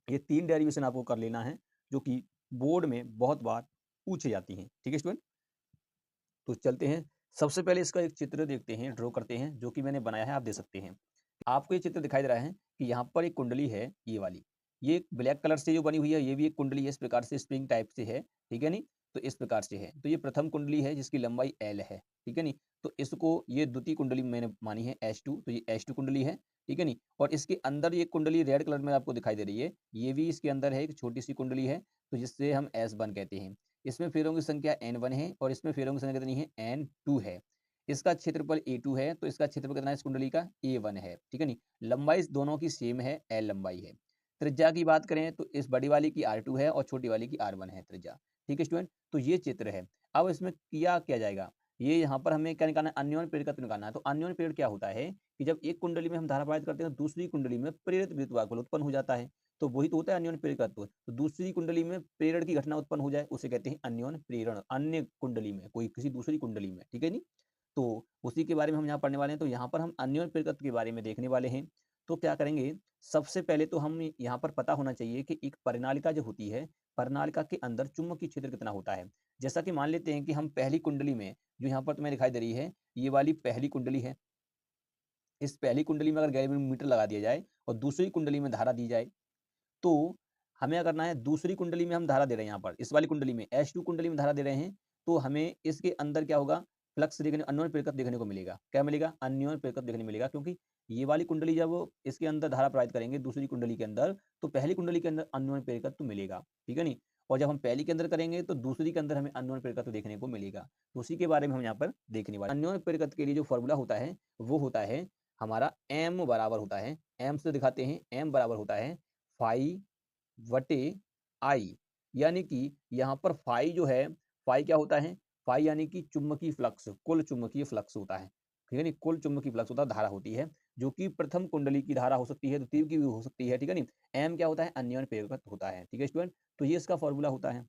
ये 3 डेरिवेशन आपको कर लेना है जो कि बोर्ड में बहुत बार पूछी जाती हैं, ठीक है स्टूडेंट। तो चलते हैं, सबसे पहले इसका एक चित्र देखते हैं, ड्रॉ करते हैं, जो कि मैंने बनाया है, आप देख सकते हैं। आपको ये चित्र दिखाई दे रहा है कि यहाँ पर एक कुंडली है, ये वाली, ये ब्लैक कलर से जो बनी हुई है, ये भी एक कुंडली है, इस प्रकार से स्प्रिंग टाइप से है, ठीक है नहीं। तो इस प्रकार से है, तो ये प्रथम कुंडली है जिसकी लंबाई एल है, ठीक है नहीं। तो इसको ये द्वितीय कुंडली मैंने मानी है H2, तो ये H2 कुंडली है, ठीक है नहीं। और इसके अंदर ये कुंडली रेड कलर में आपको दिखाई दे रही है, ये भी इसके अंदर है, एक छोटी सी कुंडली है, तो जिससे हम S1 कहते हैं। इसमें फेरों की संख्या N1 है, और इसमें फेरों की संख्या कितनी है, N2 है। इसका क्षेत्रफल A2 है, तो इसका क्षेत्रफल कितना है इस कुंडली का, A1 है, ठीक है नहीं। लंबाई दोनों की सेम है, L लंबाई है। त्रिज्या की बात करें तो इस बड़ी वाली की R2 है और छोटी वाली की R1 है त्रिज्या, ठीक है स्टूडेंट। तो ये चित्र है। अब इसमें किया जाएगा, ये यहाँ पर हमें क्या निकालना है, अन्योन प्रेरकत्व निकालना है। तो अन्योन प्रेरक क्या होता है कि जब एक कुंडली में हम धारा प्रवाहित करते हैं तो दूसरी कुंडली में प्रेरित विद्युत वाहक बल उत्पन्न हो जाता है, तो वही तो होता है अन्योन प्रेरकत्व। तो दूसरी कुंडली में प्रेरण की घटना उत्पन्न हो जाए उसे कहते हैं अन्योन प्रेरण, अन्य कुंडली में, कोई किसी दूसरी कुंडली में, ठीक है नहीं। तो उसी के बारे में हम यहाँ पढ़ने वाले हैं। तो यहाँ पर हम अन्योन प्रेरकत्व के बारे में देखने वाले हैं। तो क्या करेंगे, सबसे पहले तो हम यहाँ पर पता होना चाहिए कि एक परिनालिका जो होती है, परिनालिका के अंदर चुंबकीय क्षेत्र कितना होता है। जैसा कि मान लेते हैं कि हम पहली कुंडली में, जो यहाँ पर तुम्हें दिखाई दे रही है, ये वाली पहली कुंडली है, इस पहली कुंडली में अगर गैल्वेनोमीटर लगा दिया जाए और दूसरी कुंडली में धारा दी जाए, तो हमें क्या करना है, दूसरी कुंडली में हम धारा दे रहे हैं, यहाँ पर इस वाली कुंडली में H2 कुंडली में धारा दे रहे हैं, तो हमें इसके अंदर क्या होगा, फ्लक्स देखने, अन्योन प्रेरकत्व देखने को मिलेगा। क्या मिलेगा, अन्योन प्रेरकत्व देखने मिलेगा, क्योंकि ये वाली कुंडली जब इसके अंदर धारा प्रवाहित करेंगे दूसरी कुंडली के अंदर, तो पहली कुंडली के अंदर अन्योन प्रेरकत्व मिलेगा, ठीक है नहीं। और जब हम पहली के अंदर करेंगे तो दूसरी के अंदर हमें अन्योन प्रेरकत्व देखने को मिलेगा। तो उसी के बारे में हम यहाँ पर देखने वाले। अन्योन प्रेरकत्व के लिए जो फॉर्मूला होता है वो होता है हमारा M बराबर होता है, M से दिखाते हैं, M बराबर होता है फाई वटे आई, यानी कि यहाँ पर फाई जो है, फाई क्या होता है, फाई यानी कि चुंबकीय फ्लक्स, कुल चुंबकीय फ्लक्स होता है, ठीक है नी, कुल चुंबकीय फ्लक्स होता है, धारा होती है, जो कि प्रथम कुंडली की धारा हो सकती है, द्वितीय की भी हो सकती है, ठीक है नी। एम क्या होता है, अन्योन्य प्रेरकत्व होता है, ठीक है स्टूडेंट। तो ये इसका फॉर्मूला होता है।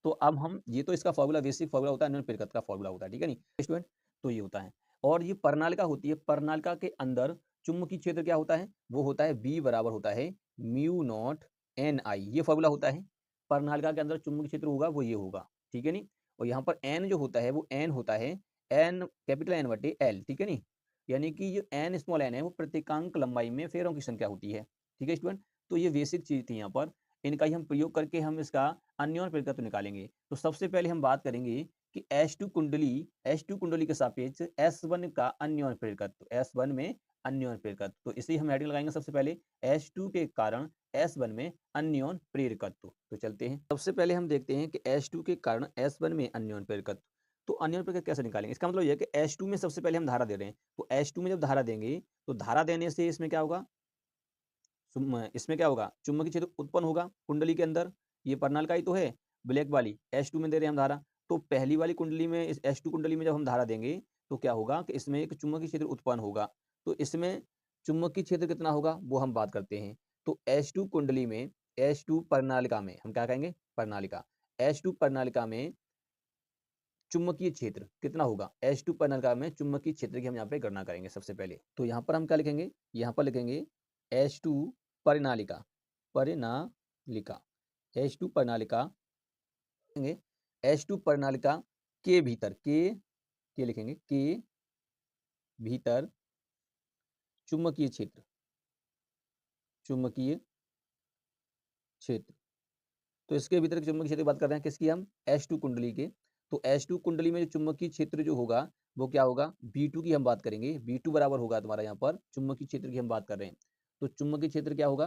तो अब हम ये तो इसका फॉर्मूला बेसिक फॉर्मूला होता है, अन्योन्य प्रेरकत्व का फॉर्मूला होता है, ठीक है नी स्टूडेंट। तो ये होता है, और ये प्रणालिका होती है, प्रणालिका के अंदर चुंबकीय क्षेत्र क्या होता है, वो होता है बी बराबर होता है म्यू नॉट एन आई, ये फॉर्मूला होता है। प्रणालिका के अंदर चुंबकीय क्षेत्र होगा वो ये होगा, ठीक है नी। और यहाँ पर एन जो होता है वो एन होता है एन कैपिटल एन बटे एल, ठीक है नी। यानी कि जो एन स्मॉल एन है वो प्रत्येकांक लंबाई में फेरों की संख्या होती है, ठीक है स्टूडेंट। तो ये बेसिक चीज थी यहाँ पर, इनका ही हम प्रयोग करके हम इसका अन्योन्य प्रेरकत्व निकालेंगे। तो सबसे पहले हम बात करेंगे कि H2 कुंडली के सापेक्ष S1 का अन्योन्य प्रेरकत्व, S1 में अन्योन्य प्रेरकत्व। तो इसे हम हेडिंग लगाएंगे सबसे पहले, H2 के कारण S1 में अन्योन्य प्रेरकत्व। तो चलते हैं, सबसे पहले हम देखते हैं कि H2 के कारण S1 में अन्योन्य प्रेरकत्व। तो अन्योन्य प्रेरकत्व कैसे निकालेंगे, इसका मतलब यह है कि H2 में सबसे पहले हम धारा दे रहे हैं, तो H2 में जब धारा देंगे तो धारा देने से इसमें क्या होगा, इसमें क्या होगा, चुंबकीय क्षेत्र उत्पन्न होगा कुंडली के अंदर। ये प्रणालिका ही तो है, ब्लैक वाली H2 में दे रहे हैं हम धारा। तो पहली वाली कुंडली में, इस H2 कुंडली में जब हम धारा देंगे तो क्या होगा कि इसमें एक चुंबकीय क्षेत्र उत्पन्न होगा। तो इसमें चुंबकीय क्षेत्र कितना होगा वो हम बात करते हैं। तो H2 कुंडली में, H2 प्रणालिका में हम क्या कहेंगे, प्रणालिका, H2 प्रणालिका में चुंबकीय क्षेत्र कितना होगा, H2 प्रणालिका में चुंबकीय क्षेत्र की हम यहाँ पे गणना करेंगे सबसे पहले। तो यहाँ पर हम क्या लिखेंगे, यहाँ पर लिखेंगे H2 प्रणालिका, प्रणालिका, H2 प्रणालिका लिखेंगे, H2 प्रणालिका के भीतर, के लिखेंगे, के भीतर चुंबकीय क्षेत्र, चुंबकीय क्षेत्र। तो इसके भीतर के चुंबकीय क्षेत्र की बात कर रहे हैं किसकी, हम H2 कुंडली के। तो H2 कुंडली में जो चुंबकीय क्षेत्र जो होगा वो क्या होगा, B2 की हम बात करेंगे, B2 बराबर होगा तुम्हारा, यहाँ पर चुंबकीय क्षेत्र की हम बात कर रहे हैं। तो चुंबकीय क्षेत्र क्या होगा,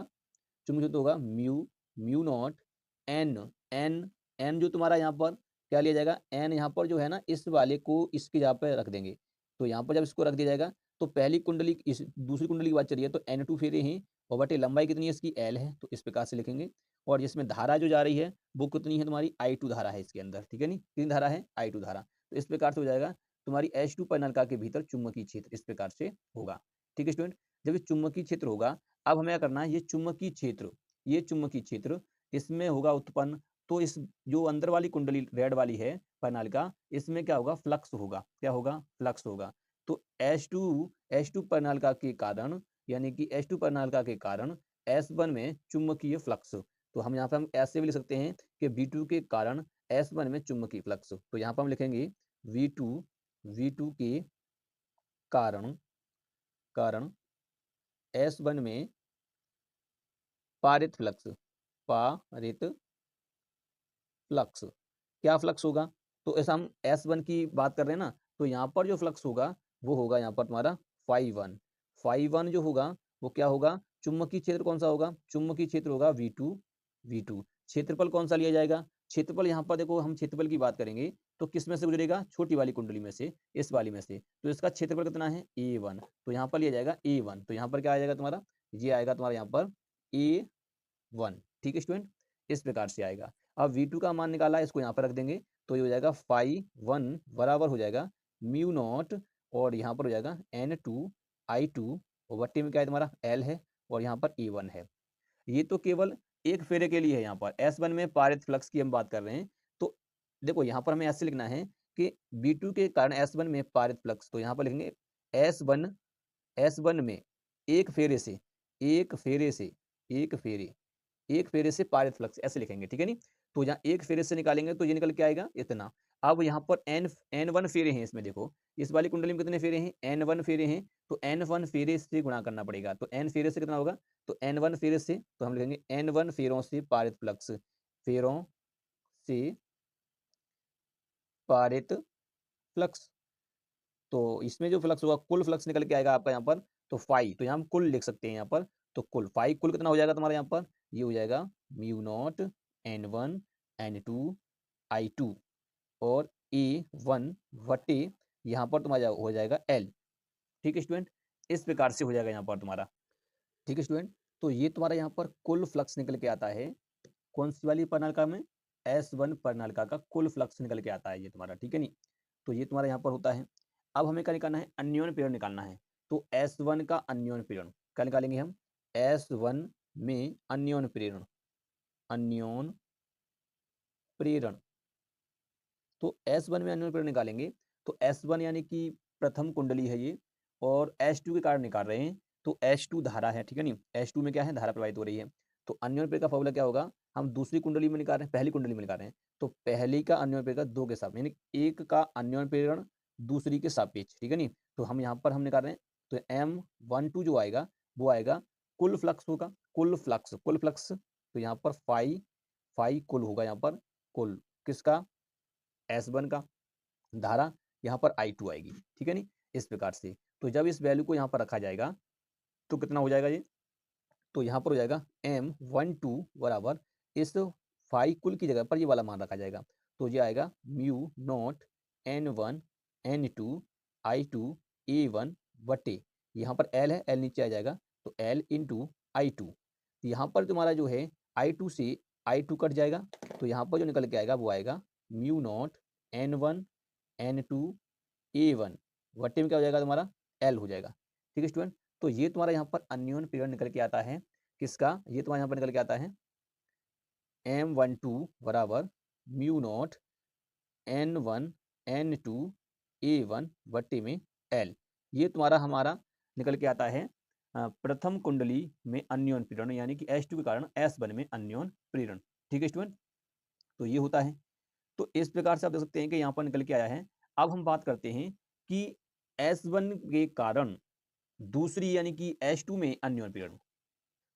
चुंबकीय क्षेत्र होगा mu, mu naught N, N जो तुम्हारा यहाँ पर क्या लिया जाएगा, एन यहाँ पर जो है ना, इस वाले को इसके जगह पे रख देंगे। तो यहाँ पर जब इसको रख दिया जाएगा तो पहली कुंडली, इस दूसरी कुंडली की बात चलिए तो N2 फेरे हैं, और बटे लंबाई कितनी है इसकी, L है, तो इस प्रकार से लिखेंगे। और जिसमें धारा जो जा रही है वो कितनी है, तुम्हारी I2 धारा है इसके अंदर, ठीक है नी, कितनी धारा है, I2 धारा। तो इस प्रकार से हो जाएगा तुम्हारी H2 प्रणालिका के भीतर चुंबकीय क्षेत्र इस प्रकार से होगा, ठीक है स्टूडेंट। जब ये चुंबकीय क्षेत्र होगा, अब हमें क्या करना है, ये चुंबकीय क्षेत्र, ये चुंबकीय क्षेत्र इसमें होगा उत्पन्न। तो इस जो अंदर वाली कुंडली रेड वाली है प्रणालिका, इसमें क्या होगा, फ्लक्स होगा, क्या होगा, फ्लक्स होगा। तो H2 प्रणालिका के कारण, यानी कि H2 प्रणालिका के कारण S1 में चुंबकीय फ्लक्स। तो हम यहाँ पे हम ऐसे भी लिख सकते हैं कि V2 के कारण S1 में चुंबकीय फ्लक्स। तो यहाँ पर हम लिखेंगे V2 के कारण, कारण S1 में पारित फ्लक्स, पारित फ्लक्स, क्या फ्लक्स होगा, तो ऐसा हम S1 की बात कर रहे हैं ना, तो यहाँ पर जो फ्लक्स होगा वो होगा यहाँ पर तुम्हारा φ1, φ1 जो होगा वो क्या होगा, चुंबकीय क्षेत्र कौन सा होगा, चुंबकीय क्षेत्र होगा V2, क्षेत्रफल कौन सा लिया जाएगा, क्षेत्रफल यहाँ पर देखो हम क्षेत्रफल की बात करेंगे तो किस में से गुजरेगा, छोटी वाली कुंडली में से, इस वाली में से। तो इसका क्षेत्रफल कितना है, A1, तो यहाँ पर लिया जाएगा A1। तो यहाँ पर क्या आ जाएगा तुम्हारा, ये आएगा तुम्हारा यहाँ पर A1, ठीक है स्टूडेंट, इस प्रकार से आएगा। अब V2 का मान निकाला, इसको यहाँ पर रख देंगे, तो ये हो जाएगा φ1 बराबर हो जाएगा म्यू नॉट, और यहाँ पर हो जाएगा N2 I2, और बट्टे में क्या है तुम्हारा L है, और यहाँ पर A1 है। ये तो केवल एक फेरे के लिए है, यहाँ पर S1 में पारित फ्लक्स की हम बात कर रहे हैं। तो देखो यहाँ पर हमें ऐसे लिखना है कि B2 के कारण S1 में पारित फ्लक्स, तो यहाँ पर लिखेंगे S1 में एक फेरे से, एक फेरे से, एक फेरे से पारित फ्लक्स, ऐसे लिखेंगे, ठीक है नी। तो यहाँ एक फेरे से निकालेंगे तो ये निकल के आएगा इतना। अब यहाँ पर N1 फेरे हैं, इसमें देखो इस वाली कुंडली में कितने फेरे हैं, N1 फेरे हैं। तो N1 फेरे से गुणा करना पड़ेगा, तो N फेरे से कितना होगा, तो N1 फेरे से, तो हम लिखेंगे N1 फेरों से पारित फ्लक्स, फेरों से पारित फ्लक्स। तो इसमें जो फ्लक्स होगा, कुल फ्लक्स निकल के आएगा आपका यहाँ पर, तो फाई, तो यहाँ हम कुल लिख सकते हैं यहाँ पर। तो कुल फाई, कुल कितना हो जाएगा तुम्हारा यहाँ पर, ये हो जाएगा mu naught N1 N2 I2 और A1 वटे यहाँ पर तुम्हारा हो जाएगा L, ठीक है स्टूडेंट, इस प्रकार से हो जाएगा यहाँ पर तुम्हारा, ठीक है स्टूडेंट। तो ये तुम्हारा यहाँ पर कुल फ्लक्स निकल के आता है, कौन सी वाली प्रणालिका में, S1 प्रणालिका का कुल फ्लक्स निकल के आता है ये तुम्हारा, ठीक है नी। तो ये तुम्हारा यहाँ पर होता है। अब हमें क्या निकालना है, अन्योन पीरियड निकालना है। तो S1 का अन्योन पीरियड क्या निकालेंगे हम, S1 में अन्योन पीरियड, अन्योन प्रेरण। तो S1 में अन्योन प्रेरण निकालेंगे तो S1 यानी कि प्रथम कुंडली है ये, और S2 के कारण निकाल रहे हैं तो H2 धारा है, ठीक है नहीं, H2 में क्या है, धारा प्रवाहित हो रही है। तो अन्योन प्रेरण का फॉर्मूला क्या होगा, हम दूसरी कुंडली में निकाल रहे हैं, पहली कुंडली में निकाल रहे हैं, तो पहली का अन्योन प्रेरण दो के साथ, यानी एक का अन्योन प्रेरण दूसरी के सापेक्ष, ठीक है नहीं। तो हम यहाँ पर हम निकाल रहे हैं, तो M12 जो आएगा वो आएगा कुल फ्लक्स होगा, कुल फ्लक्स, कुल फ्लक्स, तो यहाँ पर फाई, फाई कुल होगा, यहाँ पर कुल किसका, S1 का, धारा यहाँ पर I2 आएगी, ठीक है नहीं, इस प्रकार से। तो जब इस वैल्यू को यहाँ पर रखा जाएगा तो कितना हो जाएगा ये, तो यहाँ पर हो जाएगा M12 बराबर इस फाई कुल की जगह पर ये वाला मान रखा जाएगा, तो ये आएगा mu naught N1 N2 I2 A1 बटे, यहाँ पर L है, L नीचे आ जाएगा, तो L इंटू I2। यहाँ पर तुम्हारा जो है I2 से I2 कट जाएगा, तो यहाँ पर जो निकल के आएगा वो आएगा mu naught N1 N2 A1 वट्टे में क्या हो जाएगा तुम्हारा, L हो जाएगा, ठीक है स्टूडेंट। तो ये तुम्हारा यहाँ पर अन्योन पीरियड निकल के आता है, किसका, ये तुम्हारे यहाँ पर निकल के आता है M12 बराबर mu naught N1 N2 A1 वट्टे में L। ये तुम्हारा हमारा निकल के आता है प्रथम कुंडली में अन्योन पीड़न, यानी कि S2 के कारण S1 में अन्योन पीड़न, ठीक है स्टूडेंट। तो ये होता है, तो इस प्रकार से आप देख सकते हैं कि यहाँ पर निकल के आया है। अब हम बात करते हैं कि S1 के कारण दूसरी यानी कि H2 में अन्योन पीड़न,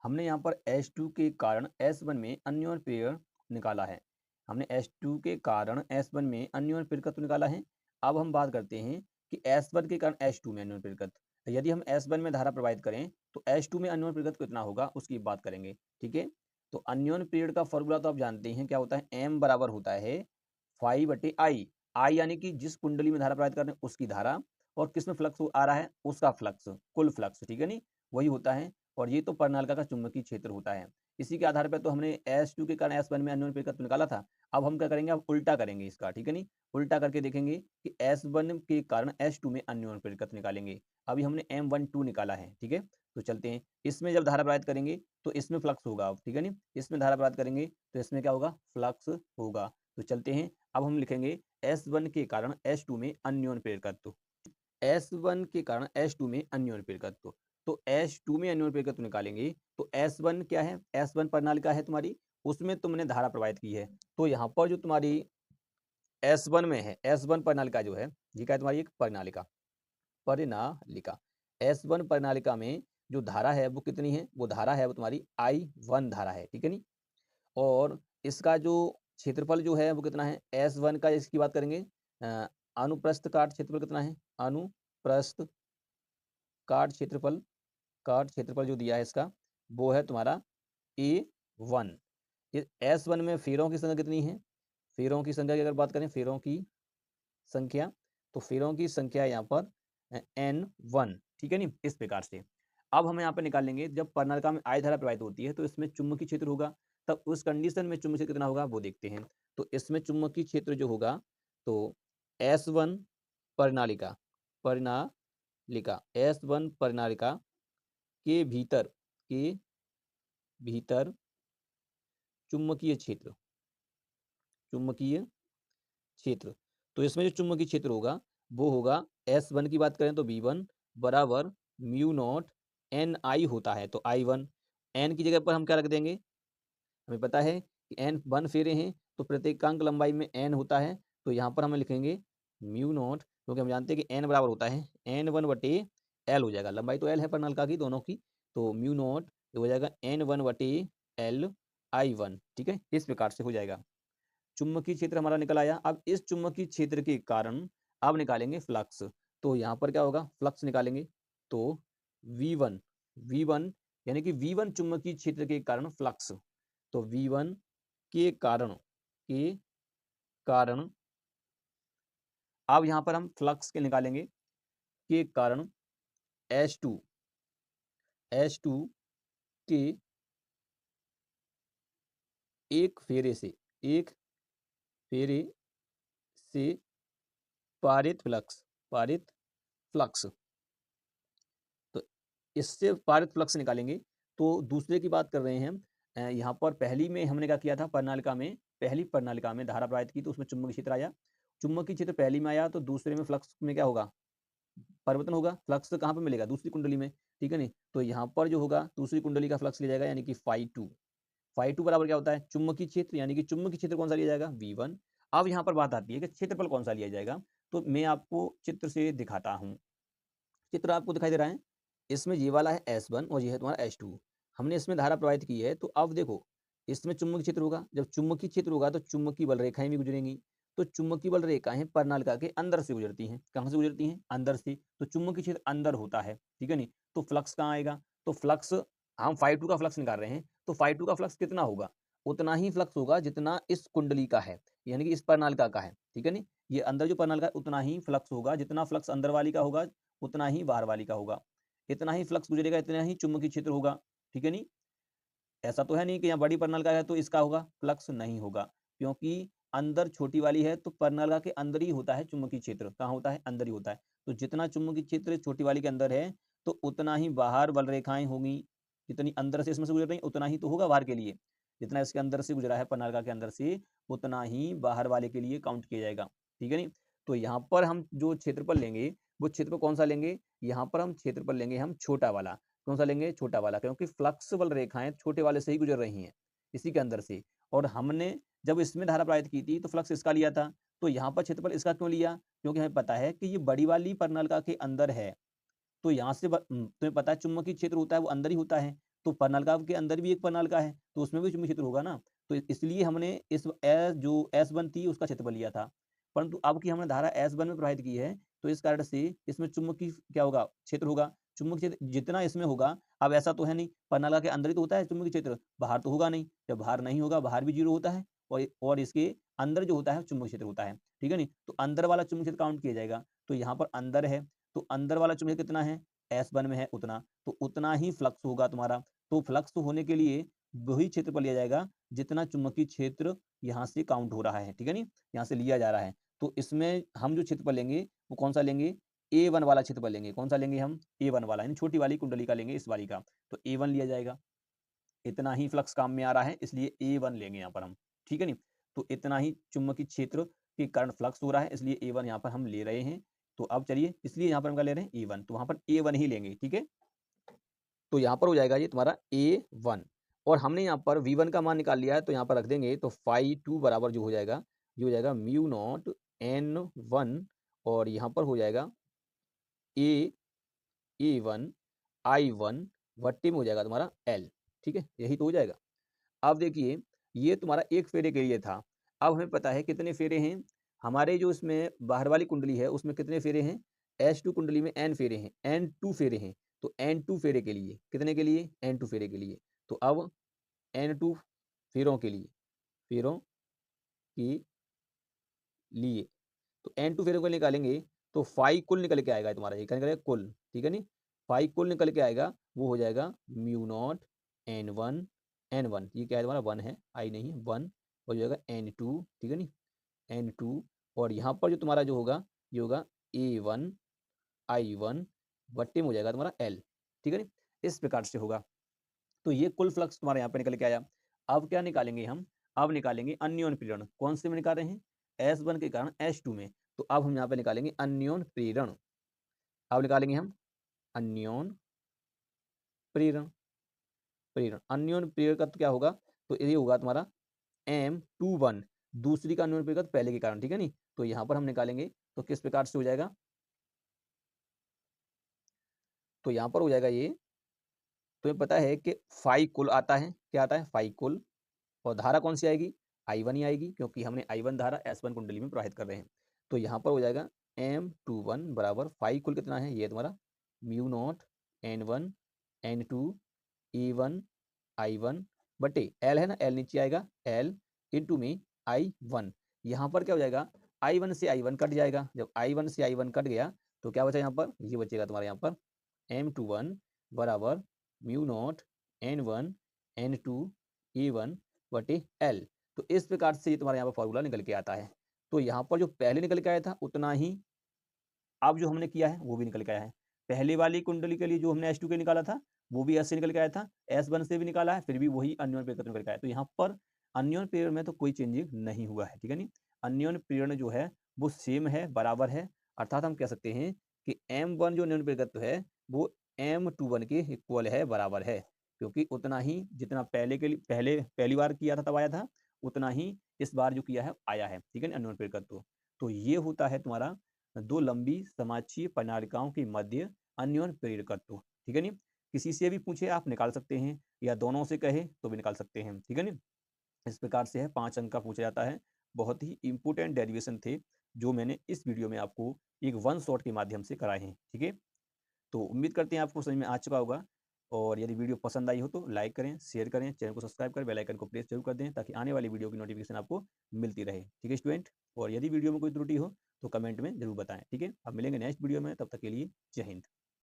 हमने यहाँ पर H2 के कारण S1 में अन्योन पीरियड निकाला है, हमने H2 के कारण S1 में अन्योन पीड़ित निकाला है। अब हम बात करते हैं कि S1 के कारण H2 में अन्योन पीड़ित, यदि हम S1 में धारा प्रवाहित करें तो H2 में अन्योन पीड़ित कितना होगा उसकी बात करेंगे, ठीक है। तो अन्योन पीरियड का फॉर्मूला तो आप जानते हैं क्या होता है, M बराबर होता है फाई बटे आई, आई यानी कि जिस कुंडली में धारा प्रवाहित कर रहे हैं उसकी धारा, और किसमें फ्लक्स आ रहा है उसका फ्लक्स, कुल फ्लक्स, ठीक है नहीं, वही होता है। और ये तो प्रणालिका का चुंबकीय क्षेत्र होता है। इसी के आधार पर तो हमने S2 के कारण S1 में अन्योन प्रेरकत्व निकाला था। अब हम क्या करेंगे, अब उल्टा करेंगे इसका, ठीक है नहीं, उल्टा करके देखेंगे कि S1 के कारण S2 में अन्योन प्रेरकत्व निकालेंगे। अभी हमने M12 निकाला है, ठीक है। तो चलते हैं, इसमें जब धारा प्रवाहित करेंगे तो इसमें फ्लक्स होगा, ठीक है नहीं, इसमें धारा प्रवाहित करेंगे तो इसमें क्या होगा, फ्लक्स होगा। तो चलते हैं, अब हम लिखेंगे S1 के कारण S2 में अन्योन प्रेरकत्व, S1 के कारण S2 में अन्योन प्रेरकत्व। तो S2 में अन्योन प्रेरकत्व निकालेंगे तो S1 क्या है, S1 प्रणालिका है तुम्हारी, उसमें तुमने धारा प्रवाहित की है, तो यहाँ पर जो तुम्हारी S1 में है, S1 प्रणालिका जो है, ये क्या है तुम्हारी एक प्रणालिका, परिनालिका, S1 प्रणालिका में जो धारा है वो कितनी है, वो धारा है वो तुम्हारी I1 धारा है, ठीक है नहीं। और इसका जो क्षेत्रफल जो है वो कितना है, S1 का, इसकी बात करेंगे अनुप्रस्थ काट क्षेत्रफल कितना है, अनुप्रस्थ काट क्षेत्रफल, काट क्षेत्रफल जो दिया है इसका वो है तुम्हारा A1। ये S1 में फेरों की संख्या कितनी है, फेरों की संख्या की अगर बात करें, फेरों की संख्या, तो फेरों की संख्या यहाँ पर N1, ठीक है नहीं, इस प्रकार से। अब हम यहाँ पर निकालेंगे, जब प्रणालिका में I धारा प्रवाहित होती है तो इसमें चुंबकीय क्षेत्र होगा, तब उस कंडीशन में चुंबकीय क्षेत्र कितना होगा वो देखते हैं। तो इसमें चुंबकीय क्षेत्र जो होगा, तो S1 प्रणालिका, प्रणालिका S1 प्रणालिका के भीतर, के भीतर चुंबकीय क्षेत्र, चुंबकीय क्षेत्र, तो इसमें जो चुंबकीय क्षेत्र होगा वो होगा, S1 की बात करें तो V1 बराबर म्यू नॉट NI होता है, तो I1, N की जगह पर हम क्या रख देंगे, हमें पता है कि N 1 फेरे हैं तो प्रत्येकांक लंबाई में N होता है, तो यहाँ पर हम लिखेंगे म्यू नॉट, क्योंकि हम जानते हैं कि N बराबर होता है N1 बटे L हो जाएगा, लंबाई तो L है प्रणालिका की दोनों की, तो म्यू नॉट हो जाएगा N1 बटे L I1, ठीक है, इस प्रकार से हो जाएगा। चुंबकीय क्षेत्र हमारा निकल आया। अब इस चुंबकीय क्षेत्र के कारण अब निकालेंगे फ्लक्स, तो यहाँ पर क्या होगा, फ्लक्स निकालेंगे, तो V1, V1 यानी कि V1 चुंबकीय क्षेत्र के कारण फ्लक्स, तो V1 के कारण, के कारण, अब यहाँ पर हम फ्लक्स के निकालेंगे के कारण H2, H2 के एक फेरे से, एक फेरे से पारित फ्लक्स, पारित फ्लक्स। तो इससे पारित फ्लक्स निकालेंगे। तो दूसरे की बात कर रहे हैं हम। यहाँ पर पहली में हमने क्या किया था, प्रणालिका में, पहली प्रणालिका में धारा प्रवाहित की तो उसमें चुंबकीय क्षेत्र आया। चुंबकीय क्षेत्र पहली में आया तो दूसरे में फ्लक्स में क्या होगा, परिवर्तन होगा। फ्लक्स कहाँ पर मिलेगा, दूसरी कुंडली में, ठीक है नहीं। तो यहाँ पर जो होगा दूसरी कुंडली का फ्लक्स लिया जाएगा, यानी कि φ2। φ2 बराबर क्या होता है, चुंबकीय क्षेत्र, यानी कि चुंबकीय क्षेत्र कौन सा लिया जाएगा, V1। अब यहाँ पर बात आती है कि क्षेत्रफल कौन सा लिया जाएगा। तो मैं आपको चित्र से दिखाता हूँ। चित्र आपको दिखाई दे रहा है, इसमें ये वाला है S1 और ये है तुम्हारा S2। हमने इसमें धारा प्रवाहित की है, तो अब देखो इसमें चुंबकीय क्षेत्र होगा। जब चुंबकीय क्षेत्र होगा तो चुंबकीय बल रेखाएं भी गुजरेंगी। तो चुंबकीय बल रेखाएं प्रणालिका के अंदर से गुजरती हैं। कहाँ से गुजरती हैं, अंदर से। तो चुंबकीय क्षेत्र अंदर होता है, ठीक है नहीं। तो फ्लक्स कहाँ आएगा, तो फ्लक्स, हम φ2 का फ्लक्स निकाल रहे हैं, तो φ2 का फ्लक्स कितना होगा, उतना ही फ्लक्स होगा जितना इस कुंडली का है, यानी कि इस प्रणालिका का है, ठीक है नहीं। ये अंदर जो प्रणालिका है उतना ही फ्लक्स होगा, जितना फ्लक्स अंदर वाली का होगा उतना ही बाहर वाली का होगा। इतना ही फ्लक्स गुजरेगा, इतना ही चुंबकीय क्षेत्र होगा, ठीक है नहीं। ऐसा तो है नहीं कि यहाँ बड़ी प्रणालिका है तो इसका होगा फ्लक्स, नहीं होगा, क्योंकि अंदर छोटी वाली है तो प्रणालिका के अंदर ही होता है चुंबकीय क्षेत्र। कहाँ होता है, अंदर ही होता है। तो जितना चुंबकीय क्षेत्र छोटी वाली के अंदर है तो उतना ही बाहर बल रेखाएं होंगी। जितनी अंदर से इसमें से गुजर रही उतना ही तो होगा बाहर के लिए। जितना इसके अंदर से गुजरा है प्रणालिका के अंदर से, उतना ही बाहर वाले के लिए काउंट किया जाएगा, ठीक है नहीं। तो यहाँ पर हम जो क्षेत्रफल लेंगे वो क्षेत्रफल कौन सा लेंगे, यहाँ पर हम क्षेत्रफल लेंगे हम छोटा वाला। कौन सा लेंगे, छोटा वाला, क्योंकि फ्लक्स बल रेखाएं छोटे वाले से ही गुजर रही हैं, इसी के अंदर से। और हमने जब इसमें धारा प्रवाहित की थी तो फ्लक्स इसका लिया था, तो यहाँ पर क्षेत्रफल इसका क्यों लिया, क्योंकि हमें पता है कि ये बड़ी वाली प्रणालिका के अंदर है। तो यहाँ से तुम्हें पता है चुंबकीय क्षेत्र होता है वो अंदर ही होता है। तो प्रणालिका के अंदर भी एक प्रणालिका है तो उसमें भी चुंबकीय क्षेत्र होगा ना। तो इसलिए हमने इस जो S1 थी उसका क्षेत्रफल लिया था। परंतु अब की हमने धारा S1 में प्रवाहित की है, तो इस कारण से इसमें चुंबकीय क्या होगा, क्षेत्र होगा। चुंबकीय क्षेत्र जितना इसमें होगा, अब ऐसा तो है नहीं, प्रणालिका के अंदर ही तो होता है चुंबकीय क्षेत्र, बाहर तो होगा नहीं। जब बाहर नहीं होगा, बाहर भी 0 होता है, और इसके अंदर जो होता है चुंबकीय क्षेत्र होता है, ठीक है नहीं। तो अंदर वाला चुंबकीय क्षेत्र काउंट किया जाएगा। तो यहाँ पर अंदर है, तो अंदर वाला चुंबकीय कितना है, S1 में है उतना, तो उतना ही फ्लक्स होगा तुम्हारा। तो फ्लक्स होने के लिए वही क्षेत्र पर लिया जाएगा जितना चुंबकीय क्षेत्र यहाँ से काउंट हो रहा है, ठीक है नहीं, यहाँ से लिया जा रहा है। तो इसमें हम जो क्षेत्र पर लेंगे वो कौन सा लेंगे, A1 वाला क्षेत्र पर लेंगे। कौन सा लेंगे हम, A1 वाला, यानी छोटी वाली कुंडली का लेंगे, इस वाली का। तो A1 लिया जाएगा, इतना ही फ्लक्स काम में आ रहा है इसलिए A1 लेंगे यहाँ पर हम, ठीक है नहीं। तो इतना ही चुंबकीय क्षेत्र के कारण फ्लक्स हो रहा है, इसलिए A1 यहाँ पर हम ले रहे हैं। तो अब चलिए, इसलिए यहाँ पर हम क्या ले रहे हैं, A1, तो वहाँ पर A1 ही लेंगे, ठीक है। तो यहाँ पर हो जाएगा ये तुम्हारा A1, और हमने यहाँ पर V1 का मान निकाल लिया है, तो यहाँ पर रख देंगे। तो φ2 बराबर जो हो जाएगा, ये हो जाएगा म्यू नॉट N1, और यहाँ पर हो जाएगा A1 I1 वट्टे में हो जाएगा तुम्हारा L, ठीक है, यही तो हो जाएगा। अब देखिए, ये तुम्हारा एक फेरे के लिए था। अब हमें पता है कितने फेरे हैं हमारे, जो इसमें बाहर वाली कुंडली है उसमें कितने फेरे हैं, S2 कुंडली में N फेरे हैं, N2 फेरे हैं। तो N2 फेरे के लिए, कितने के लिए, N2 फेरे के लिए। तो अब N2 फेरों के लिए, फेरों के लिए, तो N2 फेरों को निकालेंगे तो फाई कुल निकल के आएगा तुम्हारा, ये क्या निकलेगा, कुल, ठीक है नहीं। फाई कुल निकल के आएगा, वो हो जाएगा म्यू नॉट N1, ये क्या है तुम्हारा, 1 है, आई नहीं है, 1 हो जाएगा N2, ठीक है नहीं, N2। और यहाँ पर जो तुम्हारा जो होगा, ये होगा A1 I1 वट्टे में हो जाएगा तुम्हारा L, ठीक है नहीं, इस प्रकार से होगा। तो ये कुल फ्लक्स तुम्हारे यहाँ पे निकल के आया। अब क्या निकालेंगे हम, अब निकालेंगे अन्योन प्रेरण। कौन से में निकाल रहे हैं, S1 के कारण S2 में। तो अब हम यहाँ पे निकालेंगे अन्योन प्रेरण। अब निकालेंगे हम अन्योन प्रेरण, अन्योन प्रेरण का तो क्या होगा, तो ये होगा तुम्हारा M21, दूसरी का अन्योन प्रेरकत्व पहले के कारण, ठीक है नहीं। तो यहाँ पर हम निकालेंगे तो किस प्रकार से हो जाएगा, तो यहाँ पर हो जाएगा ये, तुम्हें पता है कि फाई कुल आता है, क्या आता है, फाई कुल, और धारा कौन सी आएगी, I1 ही आएगी, क्योंकि हमने I1 धारा S1 कुंडली में प्रवाहित कर रहे हैं। तो यहाँ पर हो जाएगा M21 बराबर फाई कुल कितना है, ये तुम्हारा mu naught N1 N2 E1 I1 बटे L है ना, L नीचे आएगा, L इंटू में I1। यहाँ पर क्या हो जाएगा, I1 से I1 कट जाएगा। जब I1 से I1 कट गया तो क्या बचा यहाँ पर, ये बचेगा तुम्हारा यहाँ पर M21 बराबर mu naught N1 N2 E1 बटे L। तो इस प्रकार से ये तुम्हारे यहाँ पर फॉर्मूला निकल के आता है। तो यहाँ पर जो पहले निकल के आया था उतना ही अब जो हमने किया है वो भी निकल के आया है। पहले वाली कुंडली के लिए जो हमने H2 के निकाला था, वो भी S से निकल के आया था, S1 से भी निकाला है, फिर भी वही अन्योन्य प्रेरकत्व निकल के आया। तो यहाँ पर अन्योन्य प्रेरण में तो कोई चेंजिंग नहीं हुआ है, ठीक है नी? अन्योन्य प्रेरण जो है वो सेम है, बराबर है, अर्थात हम कह सकते हैं कि M1 जो अन्योन्य प्रेरकत्व है वो M21 के इक्वल है, बराबर है। क्योंकि उतना ही जितना पहली बार किया था तब आया था, उतना ही इस बार जो किया है आया है, ठीक है ना, अन्योन्य प्रेरकत्व। तो ये होता है तुम्हारा 2 लंबी समाक्षीय प्रणालिकाओं के मध्य अन्योन्य प्रेरकत्व, ठीक है नी? किसी से भी पूछे आप निकाल सकते हैं, या दोनों से कहे तो भी निकाल सकते हैं, ठीक है नी? इस प्रकार से है, 5 अंक का पूछा जाता है। बहुत ही इंपॉर्टेंट डेरिवेशन थे, जो मैंने इस वीडियो में आपको एक वन शॉट के माध्यम से कराए हैं, ठीक है? तो उम्मीद करते हैं आपको समझ में आ चुका होगा, और यदि वीडियो पसंद आई हो तो लाइक करें, शेयर करें, चैनल को सब्सक्राइब करें, बेल आइकन को प्रेस जरूर कर दें, ताकि आने वाली वीडियो की नोटिफिकेशन आपको मिलती रहे, ठीक है स्टूडेंट? और यदि वीडियो में कोई त्रुटि हो तो कमेंट में जरूर बताएं, ठीक है? अब मिलेंगे नेक्स्ट वीडियो में, तब तक के लिए जय हिंद।